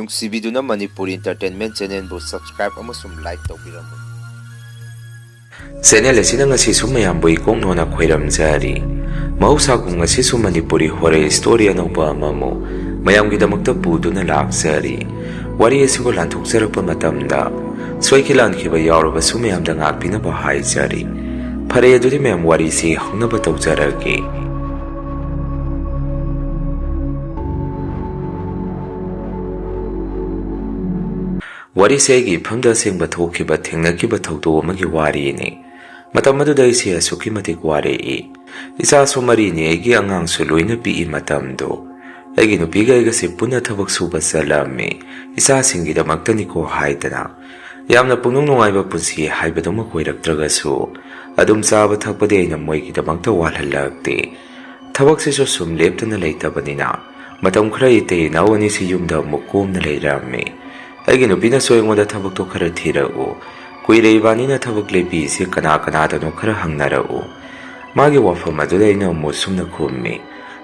ꯅꯨꯡꯁꯤꯕꯤꯗꯨꯅ Manipuri entertainment ꯆꯦꯅꯦꯜꯕꯨ subscribe ꯑꯃꯁꯨꯡ like ꯇꯧꯕꯤꯔꯝꯃꯨ꯫ Channel ꯑꯁꯤꯅ ꯉꯁꯤꯁꯨ ꯃꯌꯥꯝꯕꯨ ꯏꯀꯣꯛꯅꯣꯅ ꯈꯣꯏꯔꯝꯖꯔꯤ꯫ ꯃꯍꯧꯁꯥꯒꯨꯝ ꯉꯁꯤꯁꯨ ꯃꯅꯤꯄꯨꯔꯤ ꯍꯣꯔꯔ ꯁ꯭ꯇꯣꯔꯤ ꯑꯅꯧꯕ ꯑꯃꯃꯨꯛ ꯃꯌꯥꯝꯒꯤꯗꯃꯛꯇ ꯄꯨꯗꯨꯅ ꯂꯥꯛꯆꯔꯤ꯫ ꯋꯥꯔꯤ ꯑꯁꯤꯕꯨ ꯂꯥꯟꯊꯣꯛꯆꯔꯛꯄ ꯃꯇꯝꯗ ꯁꯣꯏꯈꯤ ꯂꯥꯟꯈꯤꯕ ꯌꯥꯎꯔꯕꯁꯨ ꯃꯌꯥꯝꯗ ꯉꯥꯛꯄꯤꯅꯕ ꯍꯥꯏꯖꯔꯤ꯫ ꯐꯔꯦ ꯑꯗꯨꯗꯤ ꯃꯌꯥꯝ ꯋꯥꯔꯤꯁꯤ ꯍꯧꯅꯕ ꯇꯧꯖꯔꯒꯦ꯫ ꯋꯥꯔꯤꯁꯦ ꯑꯩꯒꯤ ꯏꯐꯝꯗ ꯑꯁꯦꯡꯕ ꯊꯣꯛꯈꯤꯕ ꯊꯦꯡꯅꯈꯤꯕ ꯊꯧꯗꯣꯛ ꯑꯃꯒꯤ ꯋꯥꯔꯤꯅꯤ꯫ ꯃꯇꯝ ꯑꯗꯨꯗ ꯑꯩꯁꯦ ꯑꯁꯨꯛꯀꯤ ꯃꯇꯤꯛ ꯋꯥꯔꯛꯏ꯫ ꯏꯆꯥꯁꯨ ꯃꯔꯤꯅꯤ, ꯑꯩꯒꯤ ꯑꯉꯥꯡꯁꯨ ꯂꯣꯏꯅ ꯄꯤꯛꯏ ꯃꯇꯝꯗꯣ꯫ ꯑꯩꯒꯤ ꯅꯨꯄꯤꯒ ꯑꯩꯒꯁꯦ ꯄꯨꯟꯅ ꯊꯕꯛ ꯁꯨꯕ ꯆꯠꯂꯝꯃꯤ, ꯏꯆꯥꯁꯤꯡꯒꯤꯗꯃꯛꯇꯅꯤꯀꯣ ꯍꯥꯏꯗꯅ꯫ ꯌꯥꯝꯅ ꯄꯨꯛꯅꯤꯡ ꯅꯨꯡꯉꯥꯏꯕ ꯄꯨꯟꯁꯤ ꯍꯥꯏꯕꯗꯨꯃ ꯑꯣꯏꯔꯛꯇ꯭ꯔꯒꯁꯨ ꯑꯗꯨꯝ ꯆꯥꯕ ꯊꯛꯄꯗꯤ ꯑꯩꯅ ꯃꯣꯏꯒꯤꯗꯃꯛꯇ ꯋꯥꯠꯍꯜꯂꯛꯇꯦ꯫ ꯊꯕꯛꯁꯤꯁꯨ ꯁꯨꯝ ꯂꯦꯞꯇꯅ ꯂꯩꯇꯕꯅꯤꯅ ꯃꯇꯝ ꯈꯔ ꯏꯇꯩ ꯏꯅꯥꯎ ꯑꯅꯤꯁꯤ ꯌꯨꯝꯗ ꯑꯃꯨꯛ ꯀꯣꯝꯅ ꯂꯩꯔꯝꯃꯤ꯫ ꯑꯩꯒꯤ ꯅꯨꯄꯤꯅꯁꯨ ꯑꯩꯉꯣꯟꯗ ꯊꯕꯛꯇꯣ ꯈꯔ ꯊꯤꯔꯛꯎ, ꯀꯨꯏꯔꯦ ꯏꯕꯥꯅꯤꯅ ꯊꯕꯛ ꯂꯦꯞꯄꯤꯁꯦ ꯀꯅꯥ ꯀꯅꯥꯗꯅꯣ ꯈꯔ ꯍꯪꯅꯔꯛꯎ꯫ ꯃꯥꯒꯤ ꯋꯥꯐꯝ ꯑꯗꯨꯗ ꯑꯩꯅ ꯑꯃꯨꯛ ꯁꯨꯝꯅ ꯈꯨꯝꯃꯤ,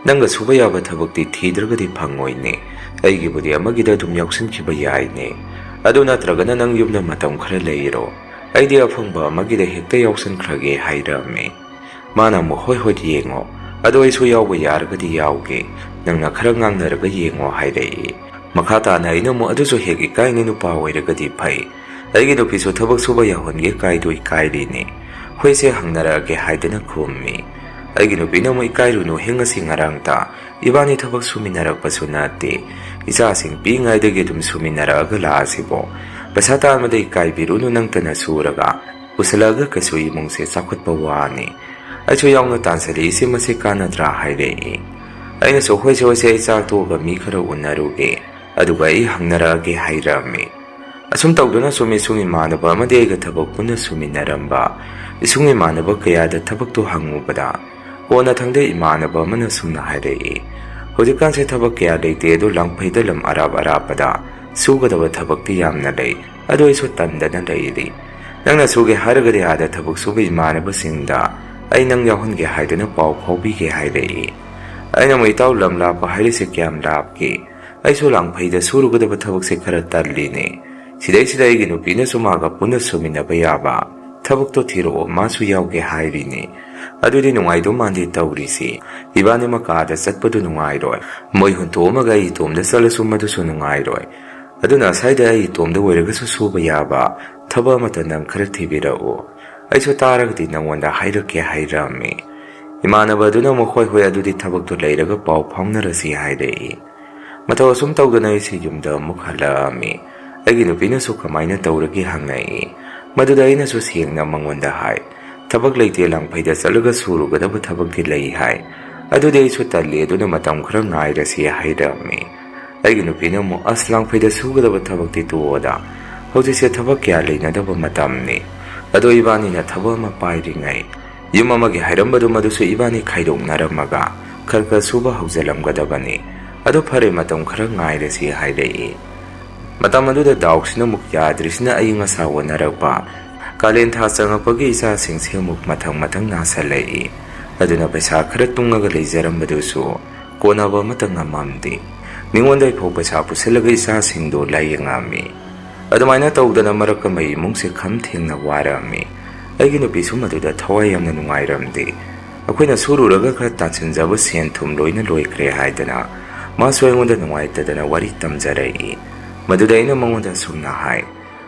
ꯅꯪꯒ ꯁꯨꯕ ꯌꯥꯕ ꯊꯕꯛꯇꯤ ꯊꯤꯗ꯭ꯔꯒꯗꯤ ꯐꯪꯉꯣꯏꯅꯦ, ꯑꯩꯒꯤꯕꯨꯗꯤ ꯑꯃꯒꯤꯗ ꯑꯗꯨم ꯌꯥꯎꯁꯤꯟꯈꯤꯕ ꯌꯥꯏꯅꯦ꯫ ꯑꯗꯨ ꯅꯠꯇ꯭ꯔꯒꯅ ꯅꯪ ꯌꯨꯝꯗ ꯃꯇꯝꯈꯔ ꯂꯩꯔꯣ, ꯑꯩꯗꯤ ꯑꯐꯪꯕ ꯑꯃꯒꯤꯗ ꯍꯦꯛꯇ ꯌꯥꯎꯁꯟꯈ꯭ꯔꯒꯦ ꯍꯥꯏꯔꯝꯃꯤ꯫ ꯃꯥꯅ ꯑꯃꯨꯛ ꯍꯣꯏ ꯍꯣꯏ ꯌꯦꯡꯉꯣ, ꯑꯗꯣ ꯑꯩꯁꯨ ꯌꯥꯎꯕ ꯌꯥꯔꯒꯗꯤ ꯌꯥꯎꯒꯦ, ꯅꯪꯅ ꯈꯔ ꯉꯥꯡꯅꯔꯒ ꯌꯦꯡꯉꯣ ꯍꯥꯏꯔꯛꯏ꯫ ꯃꯈꯥ ꯇꯥꯅ ꯑꯩꯅ ꯑꯃꯨꯛ ꯑꯗꯨꯁꯨ ꯍꯦꯛ ꯏꯀꯥꯏꯉꯩ ꯅꯨꯄꯥ ꯑꯣꯏꯔꯒꯗꯤ ꯐꯩ, ꯑꯩꯒꯤ ꯅꯨꯄꯤꯁꯨ ꯊꯕꯛ ꯁꯨꯕ ꯌꯥꯎꯍꯟꯒꯦ ꯀꯥꯏꯗꯣ ꯏꯀꯥꯏꯔꯤꯅꯤ, ꯍꯣꯏꯁꯦ ꯍꯪꯅꯔꯛꯑꯒꯦ ꯍꯥꯏꯗꯅ ꯈꯨꯝꯃꯤ꯫ ꯑꯩꯒꯤ ꯅꯨꯄꯤꯅ ꯑꯃꯨꯛ ꯏꯀꯥꯏꯔꯨꯅꯨ ꯍꯦ, ꯉꯁꯤ ꯉꯔꯥꯡꯇ ꯏꯕꯥꯅꯤ ꯊꯕꯛ ꯁꯨꯃꯤꯟꯅꯔꯛꯄꯁꯨ ꯅꯠꯇꯦ, ꯏꯆꯥꯁꯤꯡ ꯄꯤꯛꯏꯉꯩꯗꯒꯤ ꯑꯗꯨꯝ ꯁꯨꯃꯤꯟꯅꯔꯛꯑꯒ ꯂꯥꯛꯑꯁꯤꯕꯣ, ꯄꯩꯁꯥ ꯇꯥꯟꯕꯗ ꯏꯀꯥꯏꯕꯤꯔꯨꯅꯨ, ꯅꯪꯇꯅ ꯁꯨꯔꯒ ꯄꯨꯁꯜꯂꯛꯑꯒ ꯀꯩꯁꯨ ꯏꯃꯨꯡꯁꯦ ꯆꯥꯎꯈꯠꯄ ꯋꯥꯅꯤ, ꯑꯩꯁꯨ ꯌꯥꯎꯅ ꯇꯥꯟꯁꯤꯜꯂꯛꯏꯁꯦ ꯃꯁꯤ ꯀꯥꯟꯅꯗ꯭ꯔꯥ ꯍꯥꯏꯔꯛꯏ꯫ ꯑꯩꯅꯁꯨ ꯍꯣꯏꯁꯦ ꯍꯣꯏꯁꯦ ꯑꯩ ꯆꯥꯛ ꯇꯣꯛꯑꯒ ꯃꯤ ꯈꯔ ꯎꯅꯔꯨꯒꯦ, ꯑꯗꯨꯒ ꯑꯩ ꯍꯪꯅꯔꯛꯑꯒꯦ ꯍꯥꯏꯔꯝꯃꯤ꯫ ꯑꯁꯨꯝ ꯇꯧꯗꯨꯅ ꯁꯨꯝ ꯏꯁꯨꯡ ꯏꯃꯥꯟꯅꯕ ꯑꯃꯗꯤ ꯑꯩꯒ ꯊꯕꯛ ꯄꯨꯟꯅ ꯁꯨꯃꯤꯟꯅꯔꯝꯕ ꯏꯁꯨꯡ ꯏꯃꯥꯟꯅꯕ ꯀꯌꯥꯗ ꯊꯕꯛꯇꯣ ꯍꯪꯉꯨꯕꯗ ꯀꯣꯟꯅ ꯊꯪꯗ ꯏꯃꯥꯟꯅꯕ ꯑꯃꯅ ꯁꯨꯝꯅ ꯍꯥꯏꯔꯛꯏ, ꯍꯧꯖꯤꯛꯀꯥꯟꯁꯦ ꯊꯕꯛ ꯀꯌꯥ ꯂꯩꯇꯦ, ꯑꯗꯨ ꯂꯪꯐꯩꯗ ꯂꯝ ꯑꯔꯥꯞ ꯑꯔꯥꯞꯄꯗ ꯁꯨꯒꯗꯕ ꯊꯕꯛꯇꯤ ꯌꯥꯝꯅ ꯂꯩ, ꯑꯗꯨ ꯑꯩꯁꯨ ꯇꯟꯗꯅ ꯂꯩꯔꯤ꯫ ꯅꯪꯅ ꯁꯨꯒꯦ ꯍꯥꯏꯔꯒꯗꯤ ꯑꯥꯗꯊꯕꯛ ꯁꯨꯕ ꯏꯃꯥꯟꯅꯕꯁꯤꯡꯗ ꯑꯩ ꯅꯪ ꯌꯥꯎꯍꯟꯒꯦ ꯍꯥꯏꯗꯨꯅ ꯄꯥꯎ ꯐꯥꯎꯕꯤꯒꯦ ꯍꯥꯏꯔꯛꯏ꯫ ꯑꯩꯅ ꯑꯃꯨꯛ ꯏꯇꯥꯎ ꯂꯝ ꯂꯥꯞꯄ ꯍꯥꯏꯔꯤꯁꯦ ꯀꯌꯥꯝ ꯂꯥꯞꯀꯦ, ꯑꯩꯁꯨ ꯂꯥꯡꯐꯩꯗ ꯁꯨꯔꯨꯒꯗꯕ ꯊꯕꯛꯁꯦ ꯈꯔ ꯇꯜꯂꯤꯅꯦ, ꯁꯤꯗꯩꯁꯤꯗ ꯑꯩꯒꯤ ꯅꯨꯄꯤꯅꯁꯨ ꯃꯥꯒ ꯄꯨꯟꯅ ꯁꯨꯃꯤꯟꯅꯕ ꯌꯥꯕ ꯊꯕꯛꯇꯣ ꯊꯤꯔꯛꯑꯣ, ꯃꯥꯁꯨ ꯌꯥꯎꯒꯦ ꯍꯥꯏꯔꯤꯅꯤ꯫ ꯑꯗꯨꯗꯤ ꯅꯨꯡꯉꯥꯏꯗꯧ ꯃꯥꯟꯗꯦ ꯇꯧꯔꯤꯁꯤ, ꯏꯕꯥꯅꯤꯃꯛ ꯀꯥꯗ ꯆꯠꯄꯗꯨ ꯅꯨꯡꯉꯥꯏꯔꯣꯏ, ꯃꯣꯏ ꯍꯨꯟꯇꯣꯛꯑꯝꯃꯒ ꯑꯩ ꯏꯇꯣꯝꯗ ꯆꯠꯂꯁꯨ ꯃꯗꯨꯁꯨ ꯅꯨꯡꯉꯥꯏꯔꯣꯏ, ꯑꯗꯨꯅ ꯑꯁꯥꯏꯗ ꯑꯩ ꯏꯇꯣꯝꯗ ꯑꯣꯏꯔꯒꯁꯨ ꯁꯨꯕ ꯌꯥꯕ ꯊꯕꯛ ꯑꯃꯇ ꯅꯪ ꯈꯔ ꯊꯤꯕꯤꯔꯛꯎ, ꯑꯩꯁꯨ ꯇꯥꯔꯒꯗꯤ ꯅꯪꯉꯣꯟꯗ ꯍꯥꯏꯔꯛꯀꯦ ꯍꯥꯏꯔꯝꯃꯤ꯫ ꯏꯃꯥꯟꯅꯕ ꯑꯗꯨꯅ ꯑꯃꯨꯛ ꯍꯣꯏ ꯍꯣꯏ ꯑꯗꯨꯗꯤ ꯊꯕꯛꯇꯣ ꯂꯩꯔꯒ ꯄꯥꯎ ꯐꯥꯎꯅꯔꯁꯤ ꯍꯥꯏꯔꯛꯏ꯫ ꯃꯇꯧ ꯑꯁꯨꯝ ꯇꯧꯗꯅ ꯑꯩꯁꯤ ꯌꯨꯝꯗ ꯑꯃꯨꯛ ꯍꯜꯂꯛꯑꯝꯃꯤ꯫ ꯑꯩꯒꯤ ꯅꯨꯄꯤꯅꯁꯨ ꯀꯃꯥꯏꯅ ꯇꯧꯔꯒꯦ ꯍꯪꯉꯛꯏ꯫ ꯃꯗꯨꯗ ꯑꯩꯅꯁꯨ ꯁꯦꯡꯅ ꯃꯉꯣꯟꯗ ꯍꯥꯏ, ꯊꯕꯛ ꯂꯩꯇꯦ, ꯂꯪꯐꯩꯗ ꯆꯠꯂꯒ ꯁꯨꯔꯨꯒꯗꯕ ꯊꯕꯛꯇꯤ ꯂꯩ ꯍꯥꯏ, ꯑꯗꯨꯗꯤ ꯑꯩꯁꯨ ꯇꯜꯂꯤ, ꯑꯗꯨꯅ ꯃꯇꯝ ꯈꯔ ꯉꯥꯏꯔꯁꯤ ꯍꯥꯏꯔꯝꯃꯤ꯫ ꯑꯩꯒꯤ ꯅꯨꯄꯤꯅ ꯑꯃꯨꯛ ꯑꯁ ꯂꯪꯐꯩꯗ ꯁꯨꯒꯗꯕ ꯊꯕꯛꯇꯤ ꯇꯣꯛꯑꯣꯗ, ꯍꯧꯖꯤꯛꯁꯦ ꯊꯕꯛ ꯀꯌꯥ ꯂꯩꯅꯗꯕ ꯃꯇꯝꯅꯤ, ꯑꯗꯣ ꯏꯕꯥꯅꯤꯅ ꯊꯕꯛ ꯑꯃ ꯄꯥꯏꯔꯤꯉꯩ ꯌꯨꯝ ꯑꯃꯒꯤ ꯍꯥꯏꯔꯝꯕꯗꯨ ꯃꯗꯨꯁꯨ ꯏꯕꯥꯅꯤ ꯈꯥꯏꯗꯣꯛꯅꯔꯝꯃꯒ ꯈꯔ ꯈꯔ ꯁꯨꯕ ꯍꯧꯖꯤꯜꯂꯝꯒꯗꯕꯅꯤ, ꯑꯗꯨ ꯐꯔꯦ ꯃꯇꯝ ꯈꯔ ꯉꯥꯏꯔꯁꯤ ꯍꯥꯏꯔꯛꯏ꯫ ꯃꯇꯝ ꯑꯗꯨꯗ ꯗꯥꯎꯁꯤꯅ ꯑꯃꯨꯛ ꯌꯥꯗ꯭ꯔꯤꯁꯤꯅ ꯑꯏꯪ ꯑꯁꯥ ꯑꯣꯟꯅꯔꯛꯄ, ꯀꯥꯂꯦꯟ ꯊꯥ ꯆꯪꯉꯛꯄꯒꯤ ꯏꯆꯥꯁꯤꯡꯁꯦ ꯑꯃꯨꯛ ꯃꯊꯪ ꯃꯊꯪ ꯅꯥꯁꯤꯜꯂꯛꯏ, ꯑꯗꯨꯅ ꯄꯩꯁꯥ ꯈꯔ ꯇꯨꯡꯉꯒ ꯂꯩꯖꯔꯝꯕꯗꯨꯁꯨ ꯀꯣꯟꯅꯕ ꯑꯃꯠꯇ ꯉꯝꯃꯝꯗꯦ, ꯃꯤꯉꯣꯟꯗꯩꯐꯥꯎ ꯄꯩꯁꯥ ꯄꯨꯁꯤꯜꯂꯒ ꯏꯆꯥꯁꯤꯡꯗꯣ ꯂꯥꯏꯌꯦꯡꯉꯝꯃꯤ꯫ ꯑꯗꯨꯃꯥꯏꯅ ꯇꯧꯗꯅ ꯃꯔꯛ ꯑꯃ ꯏꯃꯨꯡꯁꯦ ꯈꯝ ꯊꯦꯡꯅ ꯋꯥꯔꯝꯃꯤ꯫ ꯑꯩꯒꯤ ꯅꯨꯄꯤꯁꯨ ꯃꯗꯨꯗ ꯊꯋꯥꯏ ꯌꯥꯝꯅ ꯅꯨꯡꯉꯥꯏꯔꯝꯗꯦ꯫ ꯑꯩꯈꯣꯏꯅ ꯁꯨꯔꯨꯔꯒ ꯈꯔ ꯇꯥꯟꯁꯤꯟꯖꯕ ꯁꯦꯟ ꯊꯨꯝ ꯂꯣꯏꯅ ꯂꯣꯏꯈ꯭ꯔꯦ ꯍꯥꯏꯗꯅ ꯃꯥꯁꯨ ꯑꯩꯉꯣꯟꯗ ꯅꯨꯡꯉꯥꯏꯇꯗꯅ ꯋꯥꯔꯤ ꯇꯝꯖꯔꯛꯏ꯫ ꯃꯗꯨꯗ ꯑꯩꯅ ꯃꯉꯣꯟꯗ ꯁꯨꯝꯅ ꯍꯥꯏ,